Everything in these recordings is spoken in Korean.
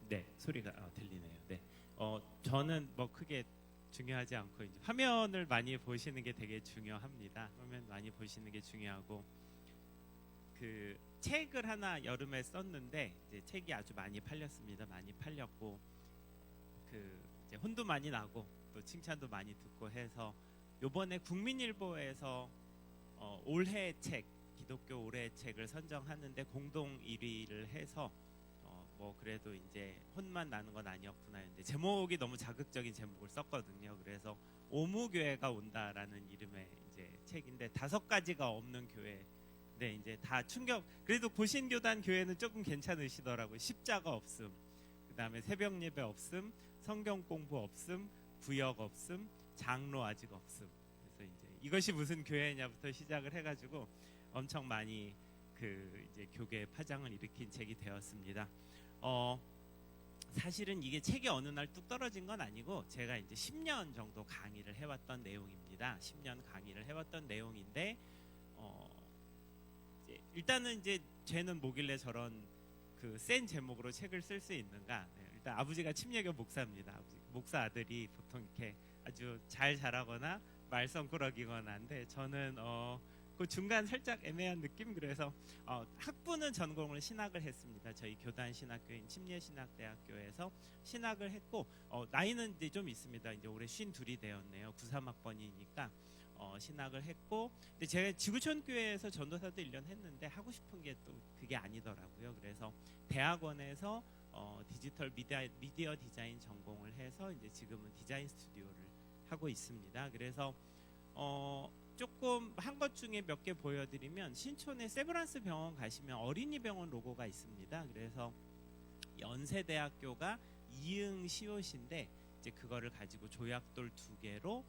네, 소리가 들리네요. 네, 저는 뭐 크게 중요하지 않고 이제 화면을 많이 보시는 게 되게 중요합니다. 화면 많이 보시는 게 중요하고 그 책을 하나 여름에 썼는데 이제 책이 아주 많이 팔렸습니다. 많이 팔렸고 그 이제 혼도 많이 나고 또 칭찬도 많이 듣고 해서 요번에 국민일보에서 올해 책 기독교 올해 책을 선정하는데 공동 1위를 해서 뭐 그래도 이제 혼만 나는 건 아니었구나 했는데 제목이 너무 자극적인 제목을 썼거든요. 그래서 오무교회가 온다라는 이름의 이제 책인데 5가지가 없는 교회. 네, 이제 다 충격. 그래도 고신교단 교회는 조금 괜찮으시더라고요. 십자가 없음, 그 다음에 새벽 예배 없음, 성경 공부 없음, 구역 없음, 장로 아직 없음. 그래서 이제 이것이 무슨 교회냐부터 시작을 해가지고 엄청 많이 그 이제 교계 파장을 일으킨 책이 되었습니다. 사실은 이게 책이 어느 날 뚝 떨어진 건 아니고 제가 이제 10년 정도 강의를 해왔던 내용입니다. 10년 강의를 해왔던 내용인데 이제 일단은 이제 쟤는 뭐길래 저런 그 센 제목으로 책을 쓸 수 있는가? 네, 일단 아버지가 침례교 목사입니다. 목사 아들이 보통 이렇게 아주 잘 자라거나 말썽꾸러기거나 한데 저는 그 중간 살짝 애매한 느낌. 그래서 학부는 전공을 신학을 했습니다. 저희 교단 신학교인 침례신학대학교에서 신학을 했고 나이는 이제 좀 있습니다. 이제 올해 52이 되었네요. 93학번이니까 신학을 했고 근데 제가 지구촌 교회에서 전도사도 1년 했는데 하고 싶은 게 또 그게 아니더라고요. 그래서 대학원에서 디지털 미디어 디자인 전공을 해서 이제 지금은 디자인 스튜디오를 하고 있습니다. 그래서 조금 한 것 중에 몇 개 보여드리면 신촌에 세브란스 병원 가시면 어린이 병원 로고가 있습니다. 그래서 연세대학교가 이응 시옷인데 이제 그거를 가지고 조약돌 2개로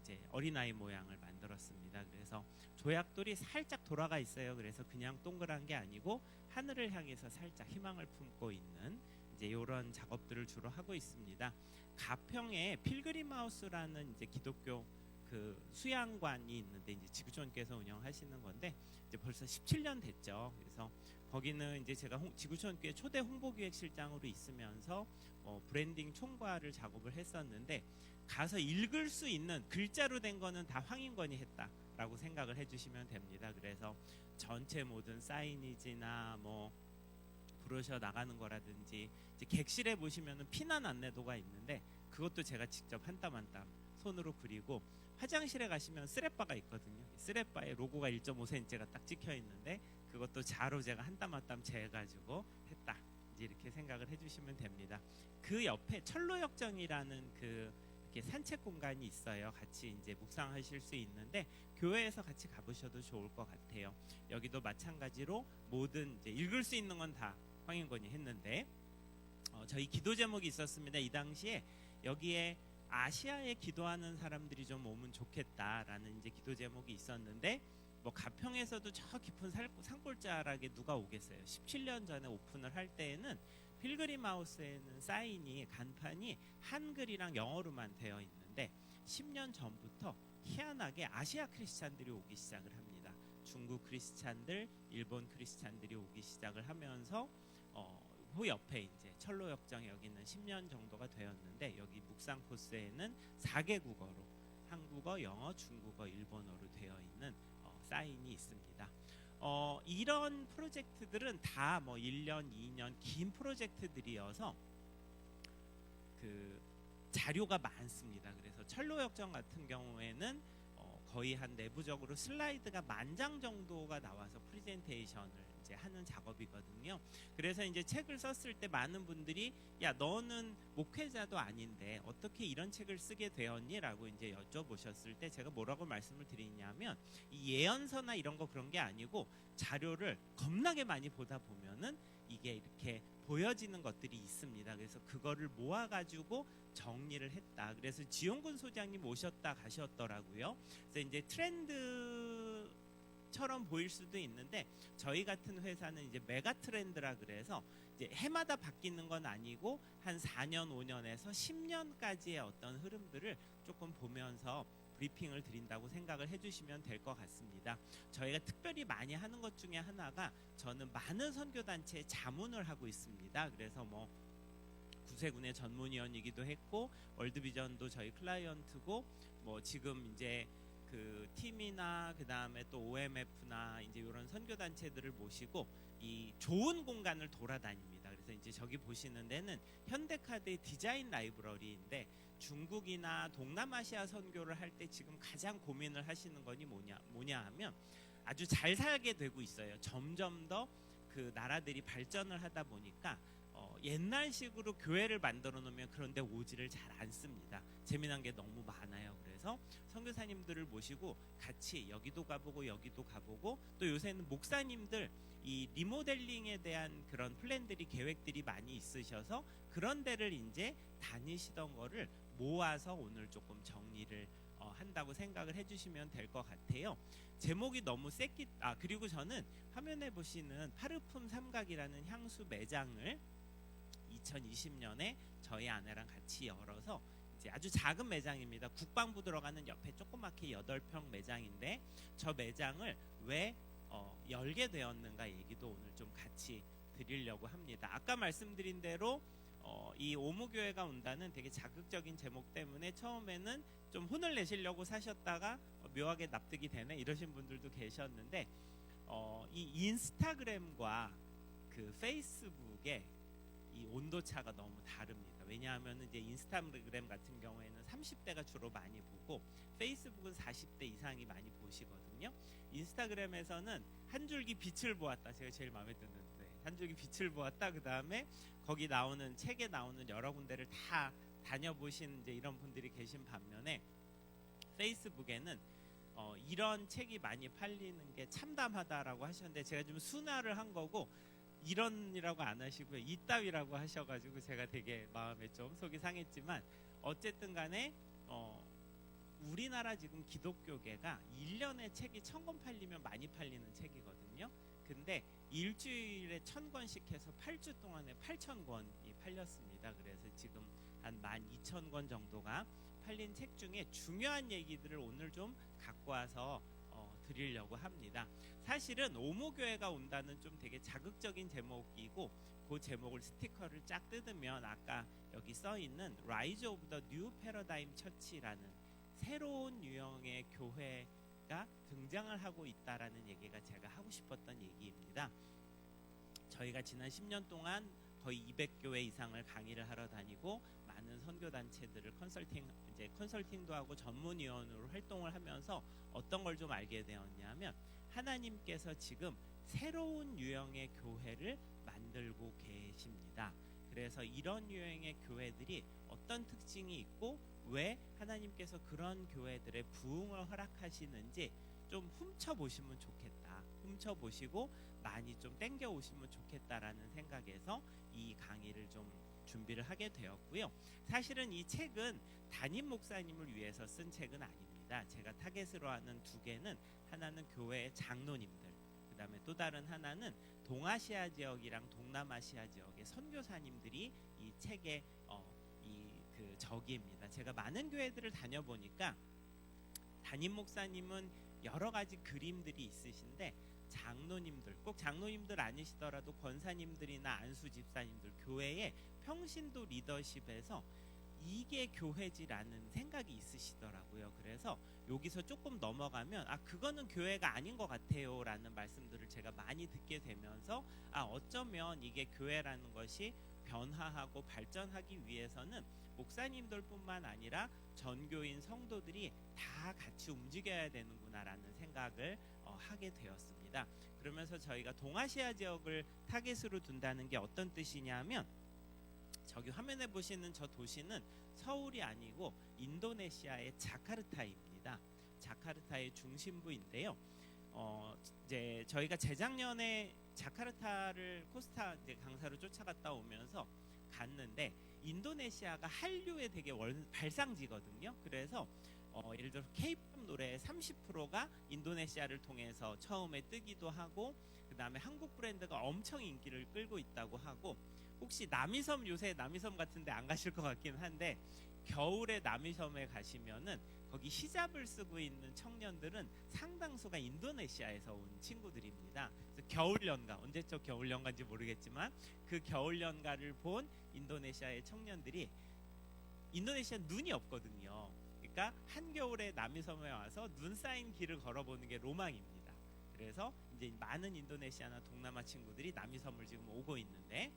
이제 어린아이 모양을 만들었습니다. 그래서 조약돌이 살짝 돌아가 있어요. 그래서 그냥 동그란 게 아니고 하늘을 향해서 살짝 희망을 품고 있는 이제 이런 작업들을 주로 하고 있습니다. 가평에 필그림하우스라는 이제 기독교 그 수양관이 있는데 이제 지구촌께서 운영하시는 건데 이제 벌써 17년 됐죠. 그래서 거기는 이제 제가 지구촌교회 초대 홍보기획실장으로 있으면서 브랜딩 총괄을 작업을 했었는데 가서 읽을 수 있는 글자로 된 거는 다 황인권이 했다라고 생각을 해주시면 됩니다. 그래서 전체 모든 사이니지나 뭐 브로셔 나가는 거라든지 이제 객실에 보시면은 피난 안내도가 있는데 그것도 제가 직접 한 땀 한 땀 손으로 그리고 화장실에 가시면 쓰레빠가 있거든요. 쓰레빠에 로고가 1.5cm가 딱 찍혀 있는데 그것도 자로 제가 한 땀 한 땀 재가지고 했다. 이제 이렇게 생각을 해주시면 됩니다. 그 옆에 철로역정이라는 그 이렇게 산책 공간이 있어요. 같이 이제 묵상하실 수 있는데 교회에서 같이 가보셔도 좋을 것 같아요. 여기도 마찬가지로 모든 이제 읽을 수 있는 건 다 황인권이 했는데 저희 기도 제목이 있었습니다. 이 당시에 여기에 아시아에 기도하는 사람들이 좀 오면 좋겠다라는 이제 기도 제목이 있었는데 뭐 가평에서도 저 깊은 산골짜락에 누가 오겠어요. 17년 전에 오픈을 할 때에는 필그림하우스에는 사인이 간판이 한글이랑 영어로만 되어 있는데 10년 전부터 희한하게 아시아 크리스찬들이 오기 시작을 합니다. 중국 크리스찬들, 일본 크리스찬들이 오기 시작을 하면서 그 옆에 이제 철로역정에 여기는 10년 정도가 되었는데 여기 묵상 코스에는 4개 국어로 한국어, 영어, 중국어, 일본어로 되어 있는 사인이 있습니다. 이런 프로젝트들은 다 뭐 1년, 2년 긴 프로젝트들이어서 그 자료가 많습니다. 그래서 철로역정 같은 경우에는 거의 한 내부적으로 슬라이드가 10,000장 정도가 나와서 프레젠테이션을 이제 하는 작업이거든요. 그래서 이제 책을 썼을 때 많은 분들이 야 너는 목회자도 아닌데 어떻게 이런 책을 쓰게 되었니? 라고 이제 여쭤보셨을 때 제가 뭐라고 말씀을 드리냐면 이 예언서나 이런 거 그런 게 아니고 자료를 겁나게 많이 보다 보면은 이게 이렇게 보여지는 것들이 있습니다. 그래서 그거를 모아가지고 정리를 했다. 그래서 지용군 소장님 오셨다 가셨더라고요. 그래서 이제 트렌드처럼 보일 수도 있는데 저희 같은 회사는 이제 메가 트렌드라 그래서 이제 해마다 바뀌는 건 아니고 한 4년, 5년에서 10년까지의 어떤 흐름들을 조금 보면서 브리핑을 드린다고 생각을 해주시면 될 것 같습니다. 저희가 특별히 많이 하는 것 중에 하나가 저는 많은 선교단체에 자문을 하고 있습니다. 그래서 뭐 두세 군의 전문위원이기도 했고 월드비전도 저희 클라이언트고 뭐 지금 이제 그 팀이나 그 다음에 또 OMF나 이제 이런 선교 단체들을 모시고 이 좋은 공간을 돌아다닙니다. 그래서 이제 저기 보시는 데는 현대카드의 디자인 라이브러리인데 중국이나 동남아시아 선교를 할 때 지금 가장 고민을 하시는 거니 뭐냐 하면 아주 잘 살게 되고 있어요. 점점 더 그 나라들이 발전을 하다 보니까 옛날식으로 교회를 만들어 놓으면 그런데 오지를 잘 안 씁니다. 재미난 게 너무 많아요. 그래서 선교사님들을 모시고 같이 여기도 가보고 여기도 가보고 또 요새는 목사님들 이 리모델링에 대한 그런 플랜들이 계획들이 많이 있으셔서 그런 데를 이제 다니시던 거를 모아서 오늘 조금 정리를 한다고 생각을 해주시면 될 것 같아요. 제목이 너무 그리고 저는 화면에 보시는 파르품 삼각이라는 향수 매장을 2020년에 저희 아내랑 같이 열어서 이제 아주 작은 매장입니다. 국방부 들어가는 옆에 조그맣게 8평 매장인데 저 매장을 왜 열게 되었는가 얘기도 오늘 좀 같이 드리려고 합니다. 아까 말씀드린 대로 이 오무교회가 온다는 되게 자극적인 제목 때문에 처음에는 좀 혼을 내시려고 사셨다가 묘하게 납득이 되네 이러신 분들도 계셨는데 이 인스타그램과 그 페이스북에 이 온도차가 너무 다릅니다. 왜냐하면 이제 인스타그램 같은 경우에는 30대가 주로 많이 보고 페이스북은 40대 이상이 많이 보시거든요. 인스타그램에서는 한 줄기 빛을 보았다. 제가 제일 마음에 드는데 한 줄기 빛을 보았다. 그 다음에 거기 나오는 책에 나오는 여러 군데를 다 다녀보신 이제 이런 분들이 계신 반면에 페이스북에는 이런 책이 많이 팔리는 게 참담하다라고 하셨는데 제가 좀 순화를 한 거고 이런이라고 안 하시고요. 이따위라고 하셔가지고 제가 되게 마음에 좀 속이 상했지만 어쨌든 간에 우리나라 지금 기독교계가 1년에 책이 1000권 팔리면 많이 팔리는 책이거든요. 근데 일주일에 1000권씩 해서 8주 동안에 8000권이 팔렸습니다. 그래서 지금 한 12,000권 정도가 팔린 책 중에 중요한 얘기들을 오늘 좀 갖고 와서 드리려고 합니다. 사실은 오모교회가 온다는 좀 되게 자극적인 제목이고 그 제목을 스티커를 쫙 뜯으면 아까 여기 써있는 Rise of the New Paradigm Church라는 새로운 유형의 교회가 등장을 하고 있다라는 얘기가 제가 하고 싶었던 얘기입니다. 저희가 지난 10년 동안 거의 200교회 이상을 강의를 하러 다니고 많은 선교단체들을 컨설팅도 하고 전문위원으로 활동을 하면서 어떤 걸 좀 알게 되었냐면 하나님께서 지금 새로운 유형의 교회를 만들고 계십니다. 그래서 이런 유형의 교회들이 어떤 특징이 있고 왜 하나님께서 그런 교회들의 부흥을 허락하시는지 좀 훔쳐보시면 좋겠다. 훔쳐보시고 많이 좀 땡겨오시면 좋겠다라는 생각에서 이 강의를 좀 준비를 하게 되었고요. 사실은 이 책은 담임 목사님을 위해서 쓴 책은 아닙니다. 제가 타겟으로 하는 두 개는 하나는 교회의 장로님들, 그 다음에 또 다른 하나는 동아시아 지역이랑 동남아시아 지역의 선교사님들이 이 책의 그 적입니다. 제가 많은 교회들을 다녀보니까 담임 목사님은 여러 가지 그림들이 있으신데 장로님들, 꼭 장로님들 아니시더라도 권사님들이나 안수 집사님들, 교회의 평신도 리더십에서 이게 교회지라는 생각이 있으시더라고요. 그래서 여기서 조금 넘어가면 그거는 교회가 아닌 것 같아요 라는 말씀들을 제가 많이 듣게 되면서 어쩌면 이게 교회라는 것이 변화하고 발전하기 위해서는 목사님들 뿐만 아니라 전교인 성도들이 다 같이 움직여야 되는구나 라는 생각을 하게 되었습니다. 그러면서 저희가 동아시아 지역을 타겟으로 둔다는 게 어떤 뜻이냐면 저기 화면에 보시는 저 도시는 서울이 아니고 인도네시아의 자카르타입니다. 자카르타의 중심부인데요. 이제 저희가 재작년에 자카르타를 코스타 이제 강사로 쫓아갔다 오면서 갔는데 인도네시아가 한류의 되게 발상지거든요. 그래서 예를 들어 K-팝 노래의 30%가 인도네시아를 통해서 처음에 뜨기도 하고 그 다음에 한국 브랜드가 엄청 인기를 끌고 있다고 하고 혹시 남이섬 요새 남이섬 같은데 안 가실 것 같긴 한데 겨울에 남이섬에 가시면은 거기 히잡을 쓰고 있는 청년들은 상당수가 인도네시아에서 온 친구들입니다. 그래서 겨울 연가, 언제적 겨울 연가인지 모르겠지만 그 겨울 연가를 본 인도네시아의 청년들이, 인도네시아 눈이 없거든요. 그러니까 한겨울에 남이섬에 와서 눈 쌓인 길을 걸어보는 게 로망입니다. 그래서 이제 많은 인도네시아나 동남아 친구들이 남이섬을 지금 오고 있는데,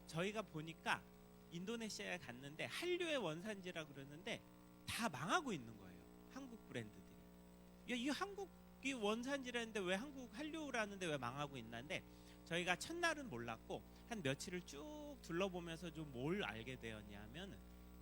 저희가 보니까 인도네시아에 갔는데 한류의 원산지라 그러는데 다 망하고 있는 거예요. 한국 브랜드들이. 야, 이 한국이 원산지라는데 왜 한국 한류라는데 왜 망하고 있나인데, 저희가 첫날은 몰랐고 한 며칠을 쭉 둘러보면서 좀 뭘 알게 되었냐면,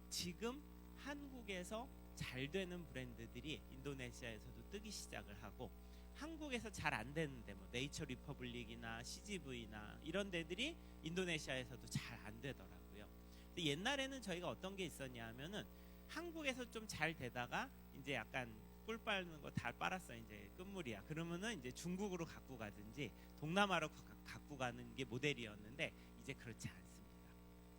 지금 한국에서 잘 되는 브랜드들이 인도네시아에서도 뜨기 시작을 하고, 한국에서 잘 안 되는데 뭐 네이처 리퍼블릭이나 CGV나 이런 데들이 인도네시아에서도 잘 안 되더라고요. 근데 옛날에는 저희가 어떤 게 있었냐면은, 한국에서 좀 잘 되다가 이제 약간 꿀 빨는 거 다 빨았어, 이제 끝물이야. 그러면은 이제 중국으로 갖고 가든지 동남아로 갖고 가는 게 모델이었는데, 이제 그렇지 않습니다.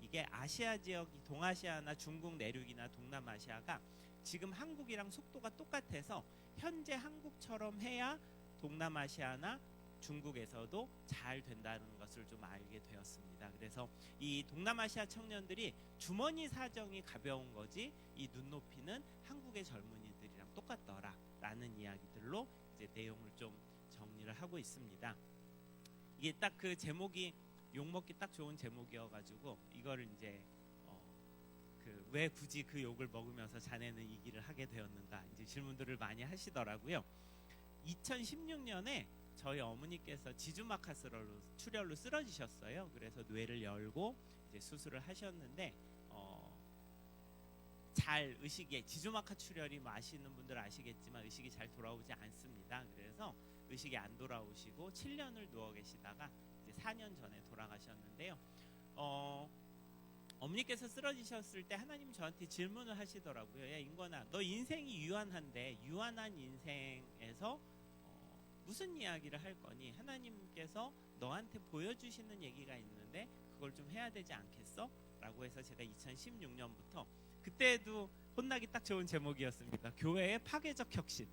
이게 아시아 지역, 동아시아나 중국 내륙이나 동남아시아가 지금 한국이랑 속도가 똑같아서 현재 한국처럼 해야 동남아시아나 중국에서도 잘 된다는 것을 좀 알게 되었습니다. 그래서 이 동남아시아 청년들이 주머니 사정이 가벼운 거지 이 눈높이는 한국의 젊은이들이랑 똑같더라라는 이야기들로 이제 내용을 좀 정리를 하고 있습니다. 이게 딱 그 제목이 욕먹기 딱 좋은 제목이어가지고 이거를 이제 왜 굳이 그 욕을 먹으면서 자네는 이 길을 하게 되었는가, 이제 질문들을 많이 하시더라고요. 2016년에 저희 어머니께서 지주막하스로 출혈로 쓰러지셨어요. 그래서 뇌를 열고 이제 수술을 하셨는데, 잘 의식이, 지주막하 출혈이 뭐 아시는 분들 아시겠지만 의식이 잘 돌아오지 않습니다. 그래서 의식이 안 돌아오시고 7년을 누워 계시다가 이제 4년 전에 돌아가셨는데요. 어머니께서 쓰러지셨을 때 하나님 저한테 질문을 하시더라고요. 야 인권아, 너 인생이 유한한데 유한한 인생에서 무슨 이야기를 할 거니? 하나님께서 너한테 보여주시는 얘기가 있는데 그걸 좀 해야 되지 않겠어? 라고 해서 제가 2016년부터, 그때도 혼나기 딱 좋은 제목이었습니다. 교회의 파괴적 혁신.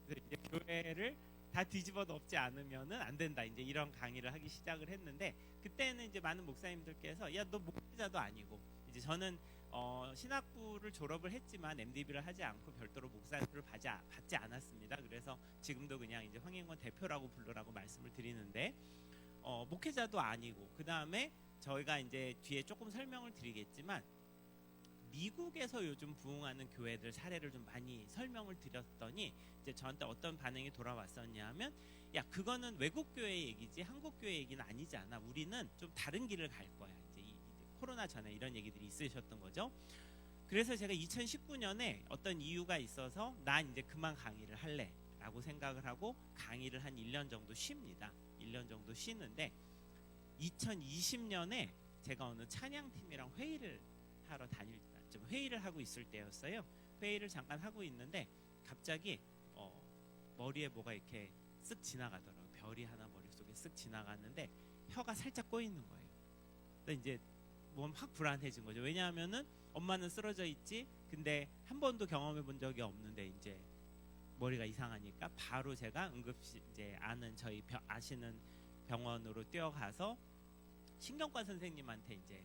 이제 교회를 다 뒤집어 엎지 않으면은 안 된다, 이제 이런 강의를 하기 시작을 했는데, 그때는 이제 많은 목사님들께서 야 너 목회자도 아니고, 이제 저는 신학부를 졸업을 했지만 MDB를 하지 않고 별도로 목사를 받지 않았습니다. 그래서 지금도 그냥 이제 황인권 대표라고 부르라고 말씀을 드리는데, 목회자도 아니고, 그 다음에 저희가 이제 뒤에 조금 설명을 드리겠지만 미국에서 요즘 부흥하는 교회들 사례를 좀 많이 설명을 드렸더니 이제 저한테 어떤 반응이 돌아왔었냐면, 야 그거는 외국 교회 얘기지 한국 교회 얘기는 아니잖아. 우리는 좀 다른 길을 갈 거야. 이제 코로나 전에 이런 얘기들이 있으셨던 거죠. 그래서 제가 2019년에 어떤 이유가 있어서 난 이제 그만 강의를 할래라고 생각을 하고 강의를 한 1년 정도 쉽니다. 1년 정도 쉬는데 2020년에 제가 어느 찬양팀이랑 회의를 하러 좀 회의를 하고 있을 때였어요. 회의를 잠깐 하고 있는데 갑자기 머리에 뭐가 이렇게 쓱 지나가더라고요. 별이 하나 머릿속에 쓱 지나갔는데 혀가 살짝 꼬이는 거예요. 근데 이제 몸 확 불안해진 거죠. 왜냐하면은 엄마는 쓰러져 있지, 근데 한 번도 경험해 본 적이 없는데 이제 머리가 이상하니까 바로 제가 응급실, 이제 아는 저희 아시는 병원으로 뛰어가서 신경과 선생님한테 이제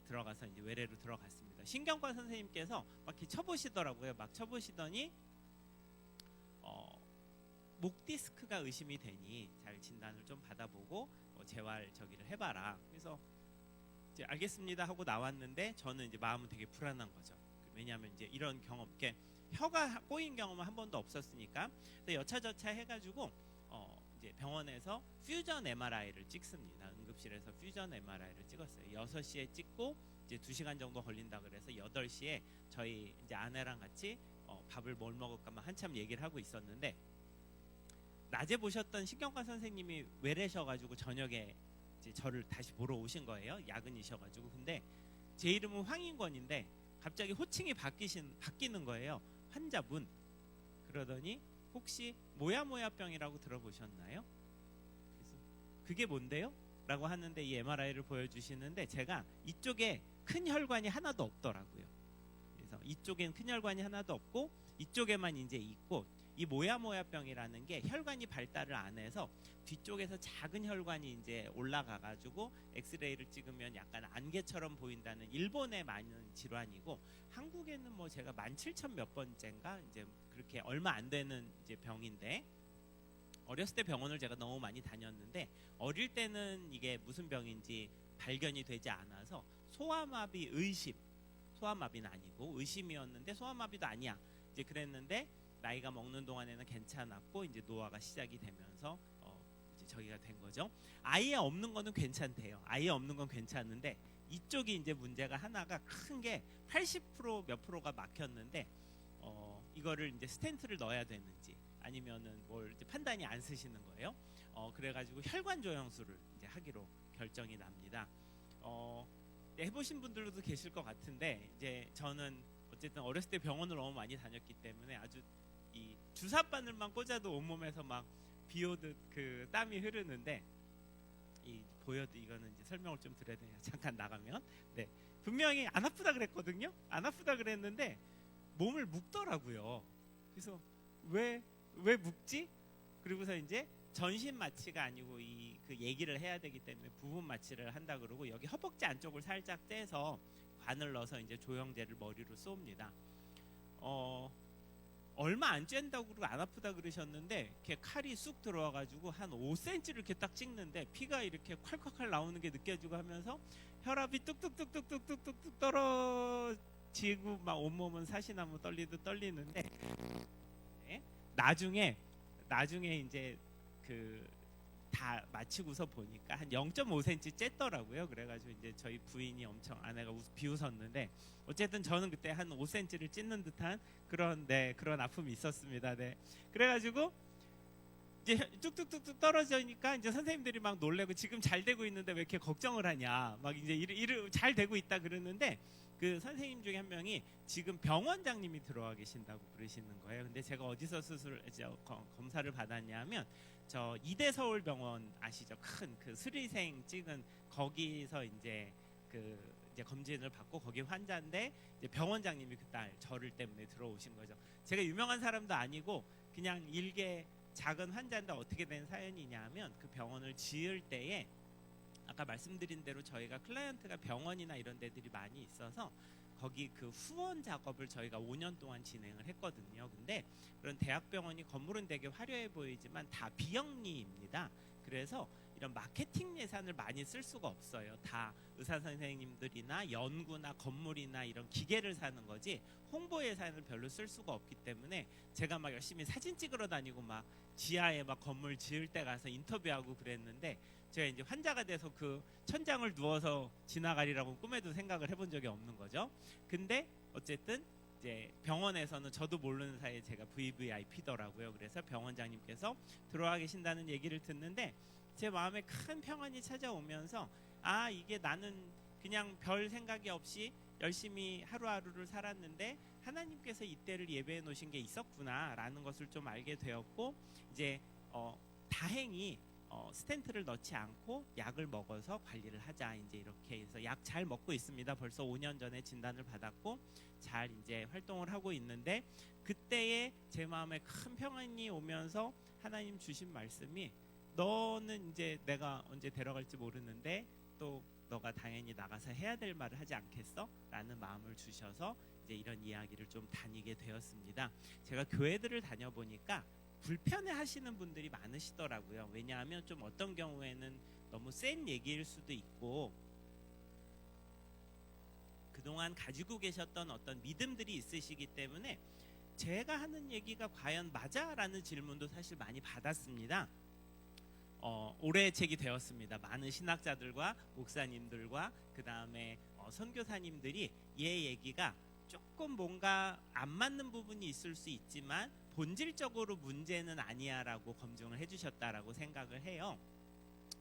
들어가서 이제 외래로 들어갔습니다. 신경과 선생님께서 막 이렇게 쳐보시더라고요. 막 쳐보시더니 목 디스크가 의심이 되니 잘 진단을 좀 받아보고 재활 저기를 해봐라. 그래서 이제 알겠습니다 하고 나왔는데 저는 이제 마음은 되게 불안한 거죠. 왜냐하면 이제 이런 경험, 이렇게 혀가 꼬인 경험은 한 번도 없었으니까. 여차저차 해가지고 이제 병원에서 퓨전 MRI를 찍습니다. 응급실에서 퓨전 MRI를 찍었어요. 6시에 찍고 이제 2시간 정도 걸린다 그래서 8시에 저희 이제 아내랑 같이 밥을 뭘 먹을까만 한참 얘기를 하고 있었는데, 낮에 보셨던 신경과 선생님이 외래셔가지고 저녁에 이제 저를 다시 보러 오신 거예요. 야근이셔가지고. 근데 제 이름은 황인권인데 갑자기 호칭이 바뀌는 거예요. 환자분. 그러더니 혹시 모야모야병이라고 들어보셨나요? 그래서 그게 뭔데요? 라고 하는데 이 MRI를 보여주시는데 제가 이쪽에 큰 혈관이 하나도 없더라고요. 그래서 이쪽엔 큰 혈관이 하나도 없고 이쪽에만 이제 있고, 이 모야모야병이라는 게 혈관이 발달을 안 해서 뒤쪽에서 작은 혈관이 이제 올라가가지고 엑스레이를 찍으면 약간 안개처럼 보인다는 일본에 많은 질환이고, 한국에는 뭐 제가 17,000 몇 번째인가 이제 그렇게 얼마 안 되는 이제 병인데, 어렸을 때 병원을 제가 너무 많이 다녔는데 어릴 때는 이게 무슨 병인지 발견이 되지 않아서 소아마비 의심, 소아마비는 아니고 의심이었는데 소아마비도 아니야 이제 그랬는데, 나이가 먹는 동안에는 괜찮았고 이제 노화가 시작이 되면서 이제 저기가 된 거죠. 아예 없는 거는 괜찮대요. 아예 없는 건 괜찮은데 이쪽이 이제 문제가 하나가 큰 게 80% 몇 프로가 막혔는데 이거를 이제 스텐트를 넣어야 되는지 아니면은 뭘 이제 판단이 안 쓰시는 거예요. 그래가지고 혈관 조영술을 이제 하기로 결정이 납니다. 해보신 분들도 계실 것 같은데, 이제 저는 어쨌든 어렸을 때 병원을 너무 많이 다녔기 때문에 아주 이 주사바늘만 꽂아도 온몸에서 막 비오듯 그 땀이 흐르는데, 이 보여도 이거는 이제 설명을 좀 드려야 되냐, 잠깐 나가면. 네, 분명히 안 아프다 그랬거든요. 안 아프다 그랬는데 몸을 묶더라고요. 그래서 왜 묶지? 그리고서 이제 전신 마취가 아니고 그 얘기를 해야 되기 때문에 부분 마취를 한다 그러고, 여기 허벅지 안쪽을 살짝 떼서 관을 넣어서 이제 조영제를 머리로 쏩니다. 얼마 안 쬐다고 그러고 안 아프다 그러셨는데, 이렇게 칼이 쑥 들어와가지고 한 5cm를 이렇게 딱 찍는데 피가 이렇게 콸콸콸 나오는 게 느껴지고 하면서 혈압이 뚝뚝뚝뚝뚝뚝뚝 떨어지고 막 온몸은 사시나무 떨리듯 떨리는데, 네? 나중에 이제 그 다 마치고서 보니까 한 0.5cm 쬐더라고요. 그래가지고 이제 저희 부인이 엄청, 아내가 비웃었는데, 어쨌든 저는 그때 한 5cm를 찢는 듯한 그런 아픔이 있었습니다. 네. 그래가지고 이제 뚝뚝뚝뚝 떨어지니까 이제 선생님들이 막 놀래고, 지금 잘 되고 있는데 왜 이렇게 걱정을 하냐, 막 이제 잘 되고 있다 그러는데, 그 선생님 중에 한 명이 지금 병원장님이 들어와 계신다고 그러시는 거예요. 근데 제가 어디서 검사를 받았냐면, 저 이대 서울병원 아시죠? 큰 그 수리생 찍은 거기서 이제 이제 검진을 받고, 거기 환자인데 이제 병원장님이 그날 저를 때문에 들어오신 거죠. 제가 유명한 사람도 아니고 그냥 일개 작은 환자인데 어떻게 된 사연이냐면, 그 병원을 지을 때에 아까 말씀드린 대로 저희가 클라이언트가 병원이나 이런 데들이 많이 있어서 거기 그 후원 작업을 저희가 5년 동안 진행을 했거든요. 근데 그런 대학병원이 건물은 되게 화려해 보이지만 다 비영리입니다. 그래서 이런 마케팅 예산을 많이 쓸 수가 없어요. 다 의사 선생님들이나 연구나 건물이나 이런 기계를 사는 거지 홍보 예산을 별로 쓸 수가 없기 때문에, 제가 막 열심히 사진 찍으러 다니고 막 지하에 막 건물 지을 때 가서 인터뷰하고 그랬는데, 제가 이제 환자가 돼서 그 천장을 누워서 지나가리라고 꿈에도 생각을 해본 적이 없는 거죠. 근데 어쨌든 이제 병원에서는 저도 모르는 사이에 제가 VVIP더라고요. 그래서 병원장님께서 들어와 계신다는 얘기를 듣는데 제 마음에 큰 평안이 찾아오면서, 아, 이게 나는 그냥 별 생각이 없이 열심히 하루하루를 살았는데 하나님께서 이때를 예배해 놓으신 게 있었구나라는 것을 좀 알게 되었고, 이제 다행히 스텐트를 넣지 않고 약을 먹어서 관리를 하자, 이제 이렇게 해서 약 잘 먹고 있습니다. 벌써 5년 전에 진단을 받았고 잘 이제 활동을 하고 있는데, 그때에 제 마음에 큰 평안이 오면서 하나님 주신 말씀이, 너는 이제 내가 언제 데려갈지 모르는데 또 너가 당연히 나가서 해야 될 말을 하지 않겠어? 라는 마음을 주셔서 이제 이런 이야기를 좀 다니게 되었습니다. 제가 교회들을 다녀보니까 불편해 하시는 분들이 많으시더라고요. 왜냐하면 좀 어떤 경우에는 너무 센 얘기일 수도 있고, 그동안 가지고 계셨던 어떤 믿음들이 있으시기 때문에 제가 하는 얘기가 과연 맞아? 라는 질문도 사실 많이 받았습니다. 올해 책이 되었습니다. 많은 신학자들과 목사님들과 그 다음에 선교사님들이 얘 얘기가 조금 뭔가 안 맞는 부분이 있을 수 있지만 본질적으로 문제는 아니야라고 검증을 해주셨다라고 생각을 해요.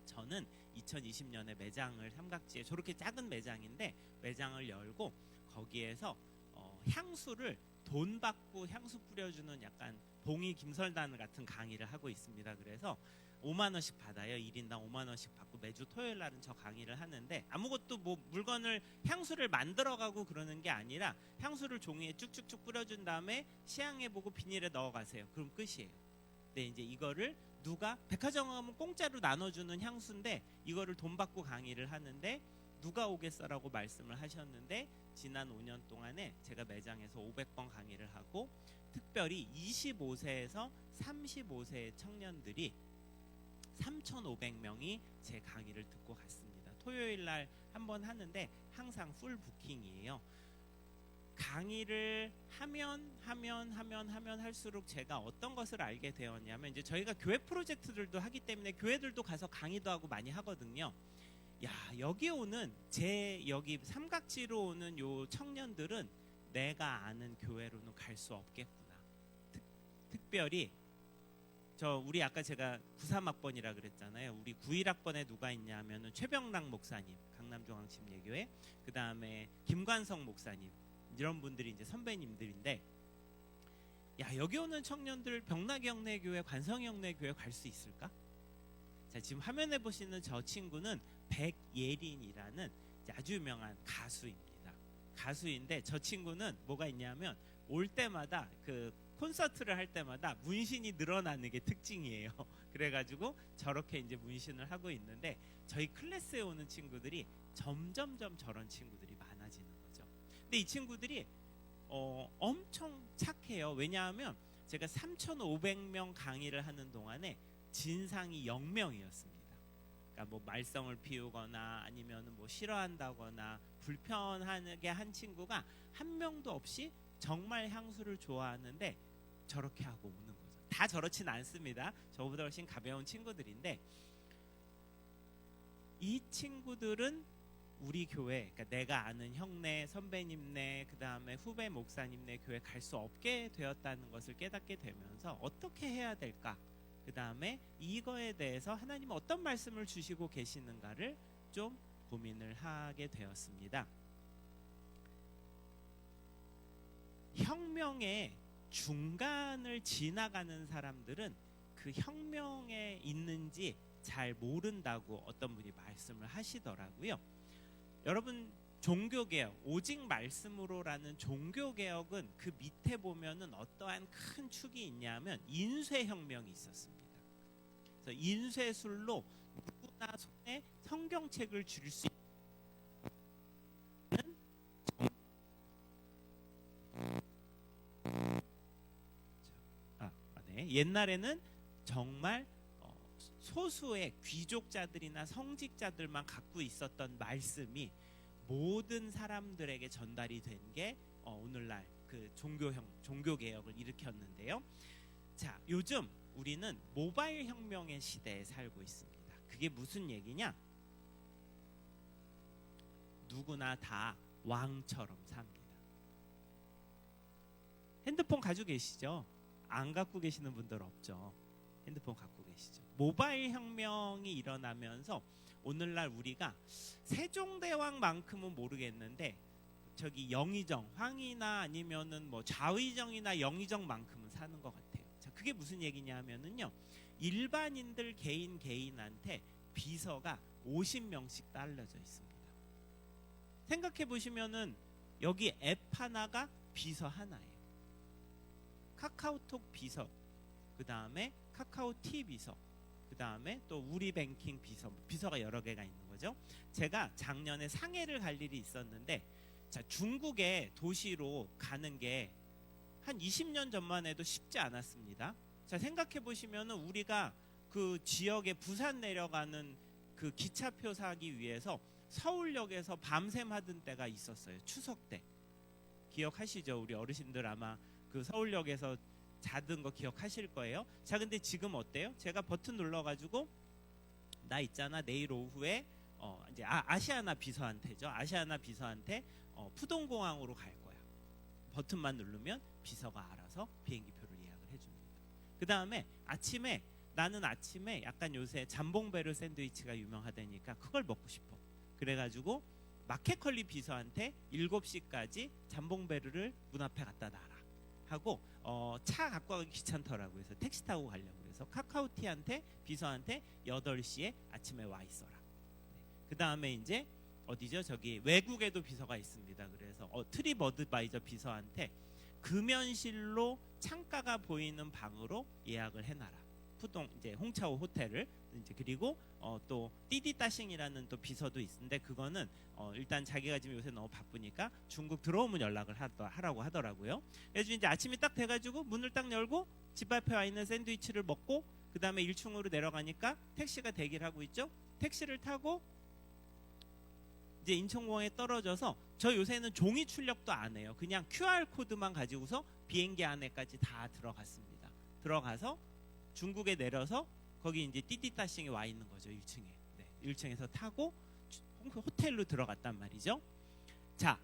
저는 2020년에 매장을 삼각지에, 저렇게 작은 매장인데 매장을 열고 거기에서 향수를 돈 받고 향수 뿌려주는 약간 봉이 김설단 같은 강의를 하고 있습니다. 그래서 5만 원씩 받아요. 1인당 5만 원씩 받고 매주 토요일 날은 저 강의를 하는데, 아무것도 뭐 물건을 향수를 만들어가고 그러는 게 아니라 향수를 종이에 쭉쭉쭉 뿌려준 다음에 시향해보고 비닐에 넣어가세요. 그럼 끝이에요. 근데 이제 이거를 누가 백화점 가면 공짜로 나눠주는 향수인데 이거를 돈 받고 강의를 하는데 누가 오겠어라고 말씀을 하셨는데, 지난 5년 동안에 제가 매장에서 500번 강의를 하고 특별히 25세에서 35세 청년들이 3,500명이 제 강의를 듣고 갔습니다. 토요일 날 한 번 하는데 항상 풀 부킹이에요. 강의를 하면 할수록 제가 어떤 것을 알게 되었냐면, 이제 저희가 교회 프로젝트들도 하기 때문에 교회들도 가서 강의도 하고 많이 하거든요. 야, 여기 오는 여기 삼각지로 오는 요 청년들은 내가 아는 교회로는 갈 수 없겠구나. 특별히 우리 아까 제가 93학번이라 그랬잖아요. 우리 91학번에 누가 있냐면은 최병락 목사님, 강남중앙침례교회, 그 다음에 김관성 목사님, 이런 분들이 이제 선배님들인데, 야, 여기 오는 청년들 병락영내교회, 관성영내교회 갈 수 있을까? 자, 지금 화면에 보시는 저 친구는 백예린이라는 아주 유명한 가수입니다. 가수인데 저 친구는 뭐가 있냐면 올 때마다 그 콘서트를 할 때마다 문신이 늘어나는 게 특징이에요. 그래가지고 저렇게 이제 문신을 하고 있는데, 저희 클래스에 오는 친구들이 점점점 저런 친구들이 많아지는 거죠. 근데 이 친구들이 엄청 착해요. 왜냐하면 제가 3,500명 강의를 하는 동안에 진상이 0명이었습니다. 그러니까 뭐 말썽을 피우거나 아니면 뭐 싫어한다거나 불편하게 한 친구가 한 명도 없이 정말 향수를 좋아하는데 저렇게 하고 오는 거죠. 다 저렇진 않습니다. 저보다 훨씬 가벼운 친구들인데, 이 친구들은 우리 교회, 그러니까 내가 아는 형네, 선배님네, 그 다음에 후배 목사님네 교회 갈 수 없게 되었다는 것을 깨닫게 되면서 어떻게 해야 될까? 그 다음에 이거에 대해서 하나님은 어떤 말씀을 주시고 계시는가를 좀 고민을 하게 되었습니다. 혁명의 중간을 지나가는 사람들은 그 혁명에 있는지 잘 모른다고 어떤 분이 말씀을 하시더라고요. 여러분, 종교개혁, 오직 말씀으로라는 종교개혁은 그 밑에 보면은 어떠한 큰 축이 있냐면 인쇄혁명이 있었습니다. 그래서 인쇄술로 누구나 손에 성경책을 줄 수 있는 옛날에는 정말 소수의 귀족자들이나 성직자들만 갖고 있었던 말씀이 모든 사람들에게 전달이 된 게 오늘날 그 종교개혁을 일으켰는데요. 자, 요즘 우리는 모바일 혁명의 시대에 살고 있습니다. 그게 무슨 얘기냐? 누구나 다 왕처럼 삽니다. 핸드폰 가지고 계시죠? 안 갖고 계시는 분들 없죠. 핸드폰 갖고 계시죠. 모바일 혁명이 일어나면서 오늘날 우리가 세종대왕만큼은 모르겠는데 저기 영의정, 황이나 아니면은 뭐 좌의정이나 영의정만큼은 사는 것 같아요. 자, 그게 무슨 얘기냐면은요, 일반인들 개인한테 비서가 50명씩 딸려져 있습니다. 생각해 보시면은 여기 앱 하나가 비서 하나예요. 카카오톡 비서, 그 다음에 카카오티 비서, 그 다음에 또 우리뱅킹 비서가 여러 개가 있는 거죠. 제가 작년에 상해를 갈 일이 있었는데, 자, 중국의 도시로 가는 게 한 20년 전만 해도 쉽지 않았습니다. 자, 생각해 보시면은 우리가 그 지역에 부산 내려가는 그 기차표 사기 위해서 서울역에서 밤샘 하던 때가 있었어요. 추석 때. 기억하시죠? 우리 어르신들 아마 그 서울역에서 자던 거 기억하실 거예요. 자, 근데 지금 어때요? 제가 버튼 눌러가지고 나 있잖아, 내일 오후에 이제 아시아나 비서한테죠. 아시아나 비서한테 푸동공항으로 갈 거야. 버튼만 누르면 비서가 알아서 비행기표를 예약을 해줍니다. 그 다음에 나는 아침에 약간 요새 잠봉베르 샌드위치가 유명하다니까 그걸 먹고 싶어. 그래가지고 마켓컬리 비서한테 7시까지 잠봉베르를 문 앞에 갖다 놔라 하고, 차 갖고 가기 귀찮더라고요. 그래서 택시 타고 가려고 그래요. 그래서 카카오티한테 비서한테 8시에 아침에 와 있어라. 그 다음에 이제 어디죠? 저기 외국에도 비서가 있습니다. 그래서 트립 어드바이저 비서한테 금연실로 창가가 보이는 방으로 예약을 해놔라. 푸동 이제 홍차오 호텔을 이제 그리고 또 띠디따싱이라는 또 비서도 있는데 그거는 일단 자기가 지금 요새 너무 바쁘니까 중국 들어오면 연락을 하라고 하더라고요. 그래서 이제 아침이 딱 돼가지고 문을 딱 열고 집 앞에 와 있는 샌드위치를 먹고 그 다음에 1층으로 내려가니까 택시가 대기를 하고 있죠. 택시를 타고 이제 인천공항에 떨어져서 저 요새는 종이 출력도 안 해요. 그냥 QR 코드만 가지고서 비행기 안에까지 다 들어갔습니다. 들어가서 중국에 내려서 거기 이제 띠띠따싱에 와 있는 거죠. 1층에. 네, 1층에서 타고 호텔로 들어갔단 말이죠. 자,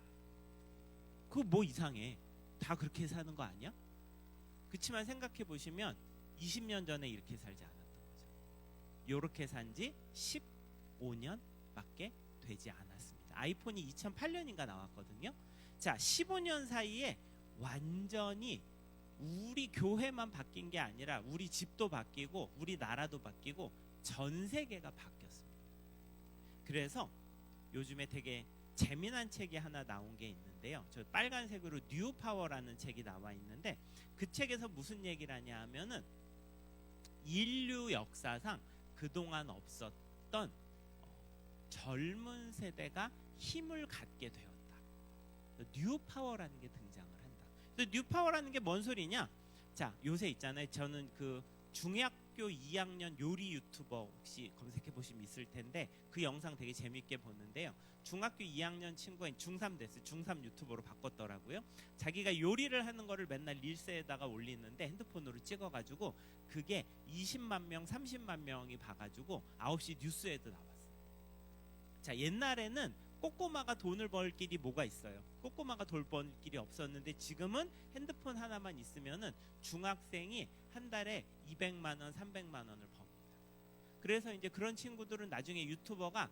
그거 뭐 이상해. 다 그렇게 사는 거 아니야? 그렇지만 생각해 보시면 20년 전에 이렇게 살지 않았던 거죠. 요렇게 산 지 15년밖에 되지 않았습니다. 아이폰이 2008년인가 나왔거든요. 자, 15년 사이에 완전히 우리 교회만 바뀐 게 아니라 우리 집도 바뀌고 우리 나라도 바뀌고 전 세계가 바뀌었습니다. 그래서 요즘에 되게 재미난 책이 하나 나온 게 있는데요. 저 빨간색으로 뉴 파워라는 책이 나와 있는데 그 책에서 무슨 얘기를 하냐 하면은 인류 역사상 그동안 없었던 젊은 세대가 힘을 갖게 되었다. 뉴 파워라는 게 등장을 한다. 뉴 파워라는 게 뭔 소리냐? 자, 요새 있잖아요. 저는 그 중학교 2학년 요리 유튜버 혹시 검색해 보시면 있을 텐데 그 영상 되게 재밌게 보는데요. 중학교 2학년 친구가 중3 됐어요. 중3 유튜버로 바꿨더라고요. 자기가 요리를 하는 거를 맨날 릴스에다가 올리는데 핸드폰으로 찍어가지고 그게 20만 명, 30만 명이 봐가지고 9시 뉴스에도 나왔어요. 자, 옛날에는 꼬꼬마가 돈을 벌 길이 뭐가 있어요? 꼬꼬마가 돈 벌 길이 없었는데 지금은 핸드폰 하나만 있으면은 중학생이 한 달에 200만 원, 300만 원을 법니다. 그래서 이제 그런 친구들은 나중에 유튜버가